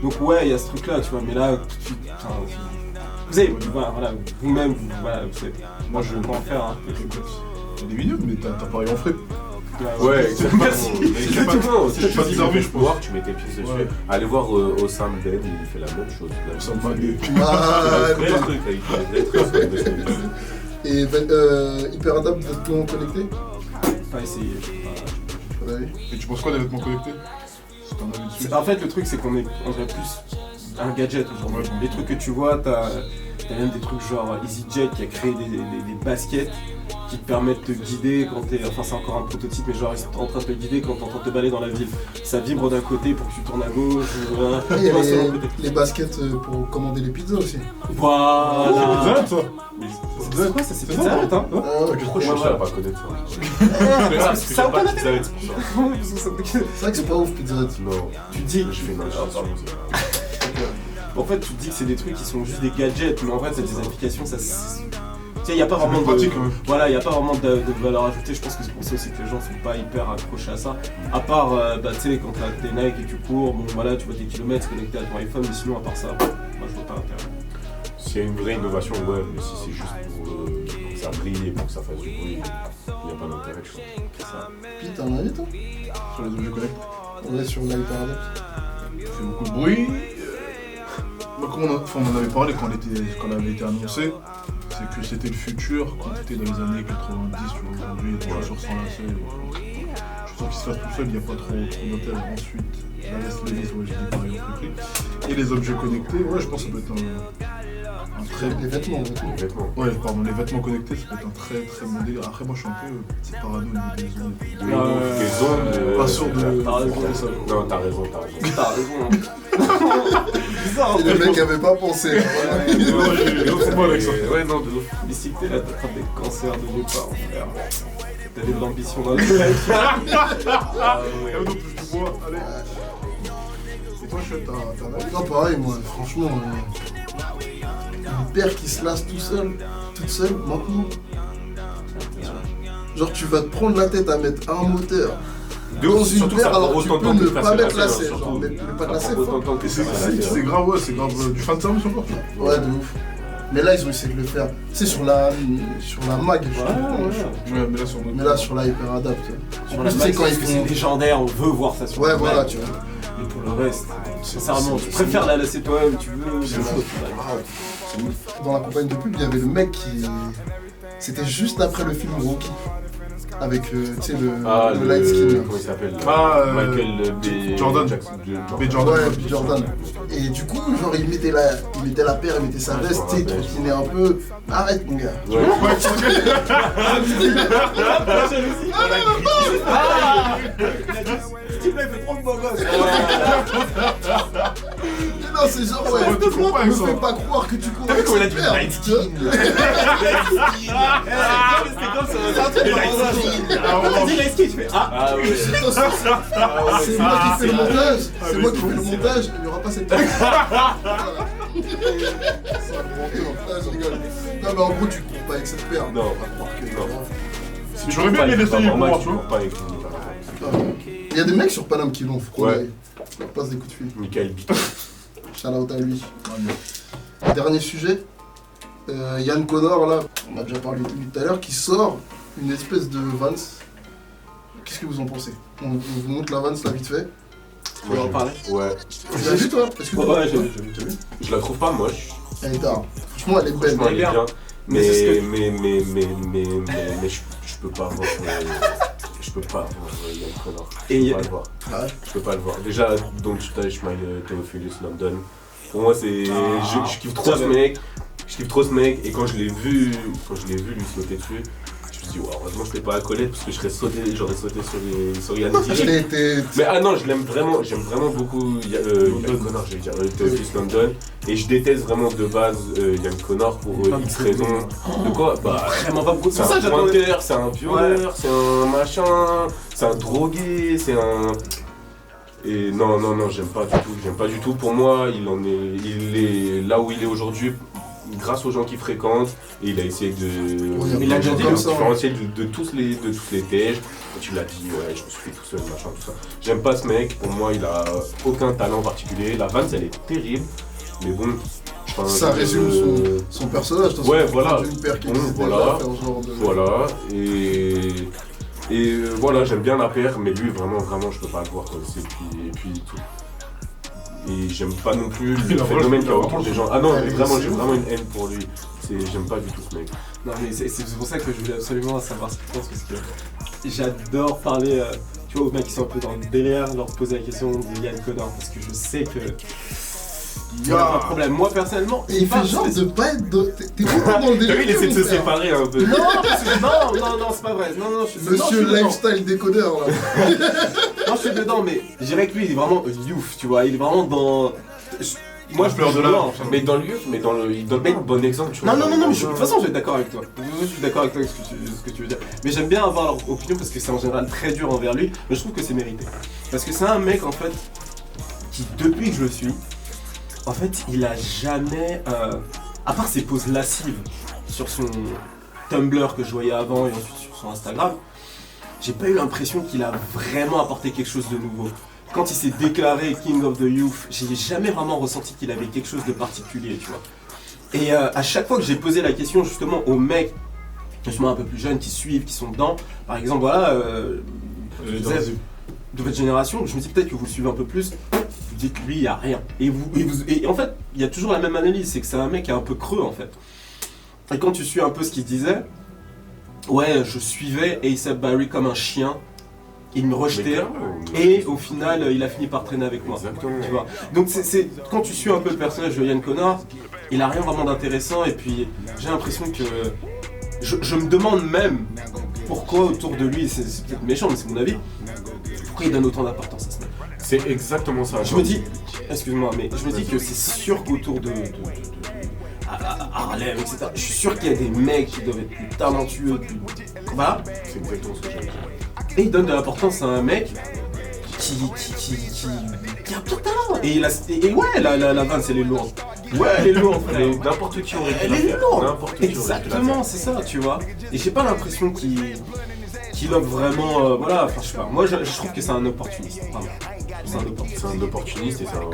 Donc ouais, il y a ce truc là, tu vois, mais là, tout de suite, vous savez, voilà, vous-même, vous savez. Moi je peux en faire un peu. C'est des vidéos, mais t'as parié en frais. Ouais, merci. Exactement. C'est pas bizarre, je pense. Tu mets tes pieds dessus. Allez voir Osam Ben, il fait la même chose. Osam Ben. Et Hyperadapt, vêtements connectés? Pas essayé, Et tu penses quoi des vêtements connectés? En fait, le truc, c'est qu'on dirait plus un gadget aujourd'hui. Les trucs que tu vois, t'as même des trucs genre EasyJet qui a créé des baskets qui te permettent de te guider quand t'es. Enfin, c'est encore un prototype, mais genre, ils sont en train de te guider quand t'es en train de te balader dans la ville. Ça vibre d'un côté pour que tu tournes à gauche. Il y a les baskets pour commander les pizzas aussi. Voilà! C'est ça? C'est quoi ça? C'est Pizza Hut, hein? Trop chaud, ça va pas connaître ça. Ça va pas la tête. C'est vrai que c'est pas ouf, Pizza Hut. Non, Tu dis. je fais une injonction. En fait, tu te dis que c'est des trucs qui sont juste des gadgets, mais en fait, c'est des applications, ça. Tu sais, il n'y a pas vraiment pratique, voilà, il n'y a pas vraiment de valeur ajoutée. Je pense que c'est pour ça aussi que les gens sont pas hyper accrochés à ça. À part, tu sais, quand t'as tes Nike et tu cours, bon voilà, tu vois tes kilomètres connectés à ton iPhone, mais sinon, à part ça, moi je vois pas l'intérêt. S'il y a une vraie innovation, ouais, mais si c'est juste pour que ça brille et pour que ça fasse du bruit, il n'y a pas d'intérêt, je crois. C'est ça. Puis t'as un avis, toi? Sur les objets connectés. On est sur la Hyperadapt. Ça fait beaucoup de bruit. Comme on en avait parlé quand elle avait été annoncée, c'est que c'était le futur quand on était dans les années 90, tu vois, aujourd'hui, les chaussures sans lacets. Je sens qu'il se fasse tout seul, il n'y a pas trop d'intérêt. Ensuite, la veste Levi's, ouais, j'ai dit pareil en prix. Et les objets connectés, ouais, je pense que ça peut être un très... Les vêtements. Ouais, pardon, les vêtements connectés, ça peut être un très très bon délire. Après, moi, je suis un peu parano au niveau des zones. Des zones, pas sûr de... T'as raison. Non, t'as raison. Bizarre, les mecs avaient pas pensé. C'est moi avec ça. Ouais, non, de ouf. Ici que t'es là, t'attrapes des cancers de nulle part, frère. T'avais de l'ambition dans le mec. Et on touche du bois, allez. Et toi, Chouette, t'as un avis? Non, pareil, moi, franchement, une paire qui se lasse toute seule, maintenant. Genre, tu vas te prendre la tête à mettre un moteur De dans ouf, une surtout que ça paire, prend alors tu autant de peux temps ne que pas casser mettre la la selle, selle, surtout. genre, mais pas de la Ça selle. prend autant de temps que C'est casser la selle. c'est grave, ouais, c'est grave du fan service encore. Ouais, de ouf. Mais là, ils ont essayé de le faire. C'est sur la mag. je crois. Ouais, mais là, sur Mais là, sur la hyper adapt. Sur En la plus, tu sais, Mac, quand ils c'est font. légendaire, on veut voir ça sur Ouais, la voilà, Mac. tu vois. Et pour le reste, sincèrement, tu préfères la laisser toi-même, tu veux. C'est mais ça. faut- Dans la campagne de pub, il y avait le mec qui. C'était juste après le film Rocky. Avec, tu sais, Ah, le light skin. là. Comment il s'appelle Ah, Michael B. Jordan. Jackson. B. Jordan. Ouais, B. Jordan. Et du coup, genre, il mettait la paire, il mettait sa veste, tu sais, il troquinait un peu. Arrête, mon gars. Ouais. S'il te plaît, fais trop le beau gosse. Mais non, c'est genre, ouais, tu cours pas avec me ça. fais pas croire que tu cours avec Comment il a cette dit paire, light tu vois. Quand t'as dit light skin, tu fais ah. Ah ouais. C'est moi qui fais le montage, c'est moi qui fais le montage, il n'y aura pas cette paire. C'est un grand tour. Ah, je rigole. Non, mais en gros, tu cours pas avec cette paire. Non. On va croire que. Non. J'aurais bien aimé l'essayer pour voir, tu vois. Pas avec Il y a des mecs sur Paname qui l'ont, faut qu'on Ouais. aille. On leur passe des coups de fil. Michael B. Shout out à lui. Dernier sujet. Yann Connor, là, on a déjà parlé de lui tout à l'heure, qui sort une espèce de Vans. Qu'est-ce que vous en pensez? On vous montre la Vans là vite fait. Tu veux en parler? Ouais. Tu l'as vu toi? Est-ce que Ouais, j'ai vu. Je la trouve pas moche. Elle est tard. Franchement, elle est belle. Franchement, elle est bien. bien. Mais c'est ce Mais je peux pas voir. Je peux pas voir Yann Connor. Et Je peux pas le voir. Ah ouais. Je peux pas le voir. Déjà, Don't Touch My Theophilus London. Pour moi, c'est. Je kiffe trop ce mec. Je kiffe trop ce mec. Et quand je l'ai vu lui sauter dessus, je me suis dit, wow, heureusement que c'était pas à Colette parce que j'aurais sauté sur Yann Je direct. l'ai été. Mais ah non, j'aime vraiment beaucoup Yann Connor, j'allais dire Theophilus London. Et je déteste vraiment de base Yann Connor pour X raisons. De quoi? Bah, Vraiment pas beaucoup. c'est un pointeur, c'est un violeur, c'est un machin, c'est un drogué, c'est un... Et non, j'aime pas du tout. Pour moi, il est là où il est aujourd'hui grâce aux gens qu'il fréquente et il a essayé de Il a déjà dit comme ça, différencier de tous les tèges. Tu l'as dit, ouais, je me suis fait tout seul, machin, tout ça. J'aime pas ce mec, pour moi il a aucun talent particulier. La Vans elle est terrible, mais bon. enfin, Ça résume son personnage. de toute façon, Ouais, tu voilà. prends une paire qui existe Voilà. déjà à faire ce genre de. Voilà, et voilà, j'aime bien la paire, mais lui vraiment je peux pas le voir quoi. Et puis tout. Et j'aime pas non plus le phénomène qu'il y a autour des gens. Ah non, mais vraiment, j'ai vraiment une haine pour lui. J'aime pas du tout ce mec. Non mais c'est pour ça que je voulais absolument savoir ce qu'il pense parce que j'adore parler, tu vois, aux mecs qui sont un peu dans le délire, leur poser la question de Yann Connor parce que je sais que il y a pas de problème. Moi personnellement, Et il fait genre de pas être. T'es vraiment dans le délire. Lui, il essaie de se mon frère. séparer un peu. Non, parce que non, c'est pas vrai. Non, je suis Monsieur dedans. Lifestyle décodeur là. Non, je suis dedans, mais je dirais que lui, il est vraiment youf, tu vois. Il est vraiment dans. Moi, je pleure de là. Mais dans le youth, il donne pas un bon exemple, tu vois. Non, mais de toute façon, je vais être d'accord avec toi. Je suis d'accord avec toi avec ce que tu veux dire. Mais j'aime bien avoir leur opinion parce que c'est en général très dur envers lui, mais je trouve que c'est mérité. Parce que c'est un mec, en fait, qui, depuis que je le suis, en fait, il a jamais. À part ses poses lascives sur son Tumblr que je voyais avant et ensuite sur son Instagram, j'ai pas eu l'impression qu'il a vraiment apporté quelque chose de nouveau. Quand il s'est déclaré King of the Youth, j'ai jamais vraiment ressenti qu'il avait quelque chose de particulier, tu vois. Et à chaque fois que j'ai posé la question justement aux mecs, justement un peu plus jeunes, qui suivent, qui sont dedans, par exemple, voilà, vous êtes de votre génération, je me dis peut-être que vous le suivez un peu plus, vous dites lui, il n'y a rien. Et en fait, il y a toujours la même analyse, c'est que c'est un mec qui est un peu creux en fait. Et quand tu suis un peu ce qu'il disait, ouais, je suivais A$AP Barry comme un chien, il me rejetait, et au final, il a fini par traîner avec moi. Exactement. Tu vois. Donc c'est quand tu suis un peu le personnage de Yann Connor, il a rien vraiment d'intéressant, et puis j'ai l'impression que je me demande même pourquoi autour de lui, c'est peut-être méchant, mais c'est mon avis, pourquoi il donne autant d'importance à ce mec. C'est exactement ça. Je me dis, excuse-moi, mais je me dis que c'est sûr qu'autour de Harlem, etc., je suis sûr qu'il y a des mecs qui doivent être plus talentueux, plus... Voilà. C'est exactement ce que j'allais dire. Et il donne de l'importance à un mec qui a plein de talent. Et ouais, la Vance, elle est lourde. Ouais, elle est lourde, frère. N'importe qui aurait pu Elle la est faire. lourde. N'importe qui aurait pu la Exactement, faire. c'est ça, tu vois. Et j'ai pas l'impression qu'il qu'il offre vraiment, voilà, enfin je sais pas, moi je trouve que c'est un opportuniste, vraiment. C'est un opportuniste et c'est un...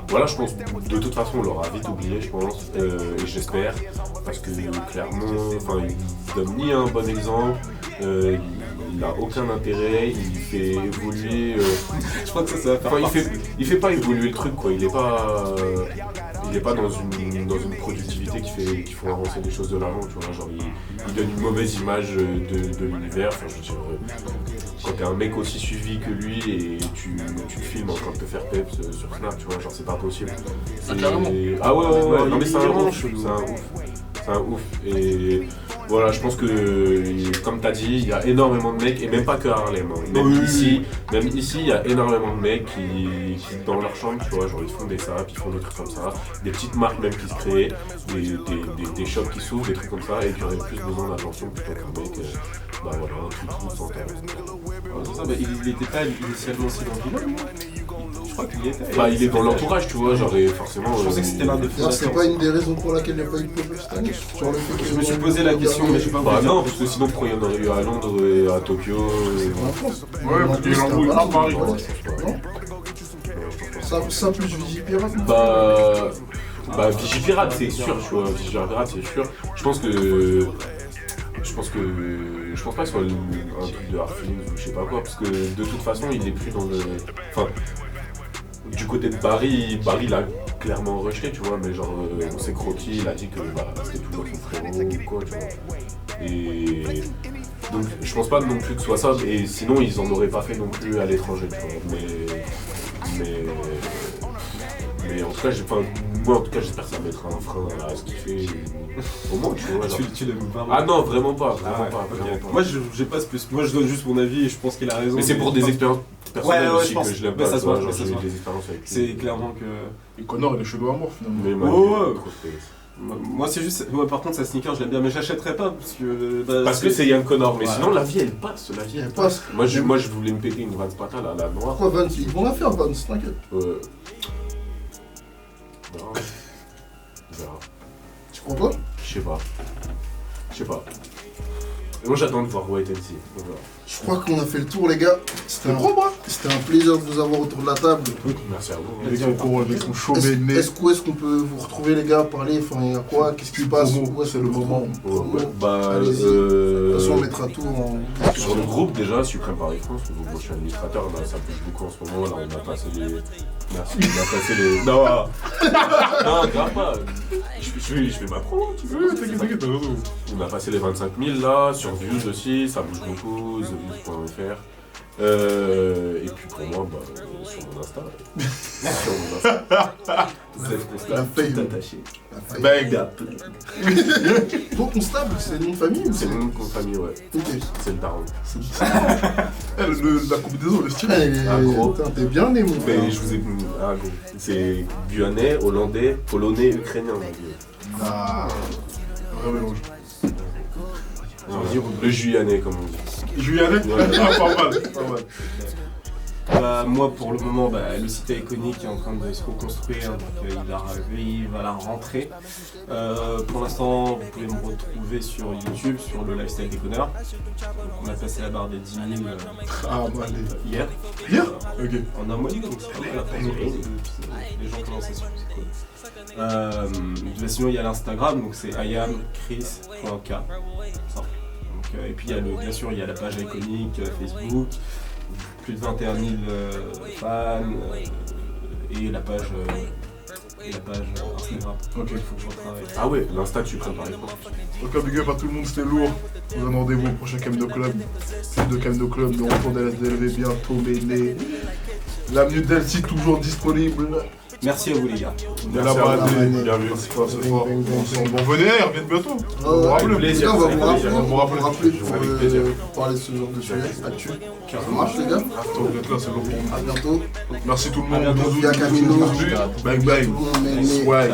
voilà, je pense, de toute façon, on l'aura vite oublié, je pense, et j'espère, parce que clairement, enfin, il donne ni un bon exemple, il n'a aucun intérêt, il fait évoluer... je crois que ça va faire il fait pas évoluer le truc, quoi, il est pas dans une productivité qui font avancer les choses de l'avant, tu vois, genre il donne une mauvaise image de l'univers, enfin je veux dire, quand t'es un mec aussi suivi que lui et tu te filmes en train de te faire peps sur Snap, tu vois, genre c'est pas possible. Ah ouais, non mais c'est un ouf, et voilà, je pense que, comme t'as dit, il y a énormément de mecs, et même pas que à Harlem, hein. Même ici, il y a énormément de mecs qui dans leur chambre, tu vois, genre ils font des saps, ils font des trucs comme ça, des petites marques même qui se créent, des shops qui s'ouvrent, des trucs comme ça, et qui auraient plus besoin d'attention plutôt qu'un mec, bah voilà, un truc sans terre. C'est ça, bah, il était pas initialement aussi dans le village, je crois qu'il y était. Bah il est dans l'entourage, tu vois, genre et forcément... Je pensais que c'était l'un des D'ailleurs, c'est pas une des raisons pour laquelle il n'y a pas eu de peuple cette année. Sur le fait Je me suis posé la question, mais je sais pas. Bah non, parce que sinon pourquoi il y en aurait eu à Londres et à Tokyo En France. Ouais, parce qu'il y a l'embrouille à Paris. Ça plus Vigipirate. Bah Vigipirate c'est sûr, tu vois, Vigipirate c'est sûr. Je pense pas que ce soit un truc de Hard Feelings ou je sais pas quoi, parce que de toute façon il est plus dans le... Enfin, du côté de Barry l'a clairement rejeté, tu vois, mais genre on s'est croquis, il a dit que c'était toujours son frérot ou quoi, tu vois. Et donc je pense pas non plus que ce soit ça, et sinon ils en auraient pas fait non plus à l'étranger, tu vois. Mais en tout cas, moi en tout cas j'espère que ça mettra un frein à ce qu'il fait au moins, tu vois. Tu l'aimes pas? Ah non, vraiment pas. Moi j'ai pas ce plus. Moi je donne juste mon avis et je pense qu'il a raison. Mais c'est pour des expériences personnelles Ouais, aussi je pense. que je l'aime Mais pas, ça tu se vois, voit, genre ça se j'ai eu voit. des expériences avec lui. C'est clairement que. Et Connor, il est chelou à mort finalement. Mais Ouais. Moi c'est juste. Ouais, par contre, sa sneaker je l'aime bien, mais j'achèterais pas parce que. Parce que c'est Yann Connor, mais Ouais. sinon la vie elle passe, Elle passe. Moi je voulais me péter une Vans Pata là, la noire. Pourquoi Vans? Ils vont la faire, Vans, t'inquiète. On verra. Tu crois pas? Je sais pas. Et moi j'attends de voir White and See. On verra. Je crois qu'on a fait le tour, les gars. C'était un plaisir de vous avoir autour de la table. Merci à vous. Avec son cours, avec son chaud nez. Est-ce qu'on peut vous retrouver, les gars, parler? Enfin, il y a quoi? Qu'est-ce qui se passe? Ouais, C'est le moment. Bah, Allez-y. De toute façon, on mettra tout en. sur le groupe déjà, Suprême Paris France, je suis administrateur, bah, ça bouge beaucoup en ce moment, là on a passé les... Merci, on a passé les... Non, grave pas, je fais ma promo, tu veux, T'inquiète, t'as raison. On a passé les 25 000 là, sur Views aussi, ça bouge beaucoup, theviews.fr. Et puis pour moi, sur mon Insta. La fame. Tout attaché. Bang. Ton constable, c'est le nom de famille ou C'est le nom de compte famille, ouais. Ok. C'est le daron. La combinaison, le style. gros. Putain, t'es bien né, mon frère. Mais je vous ai... Ah gros. C'est guyanais, hollandais, polonais, ukrainien. Mon vieux. Ah. Vrai mélange. Le juillanais comme on dit. Julianais. Ah, pas mal. Moi pour le moment, le site iconique est en train de se reconstruire, donc il va la rentrer. Pour l'instant, vous pouvez me retrouver sur YouTube, sur le Lifestyle Déconneur. On a passé la barre des 10 000 Ah, bah, hier. Hier. Ok. En un mois, donc c'est pas mal, les gens commencent à suivre, c'est cool. Sinon, il y a l'Instagram, donc c'est iamchris.k. Et puis bien sûr, il y a la page iconique Facebook, plus de 21 000 fans, et la page Instagram. Ok. Il faut que je retravaille. Ah ouais, l'Insta tu prends par exemple. En tout cas, big up à tout le monde, c'était lourd. On vous donne rendez-vous au prochain Camino Club. Plus de Camino Club, de retour de LSDLV bientôt, mais l'avenue d'Elsie toujours disponible. Merci à vous les gars. De la Merci à base, vous. bien vu. C'est fort. Bon, venez, ils reviennent bientôt. Avec plaisir, On va avec vous rappeler, plaisir. on va vous rappeler Avec plaisir. pour parler de ce genre de sujet actuel. Ça marche, les gars. Vous êtes là, c'est lourd pour nous. À bientôt. Merci tout le monde. À bientôt. Bisous, Via Camino. Bang bang. Tout le monde, mais- Swag.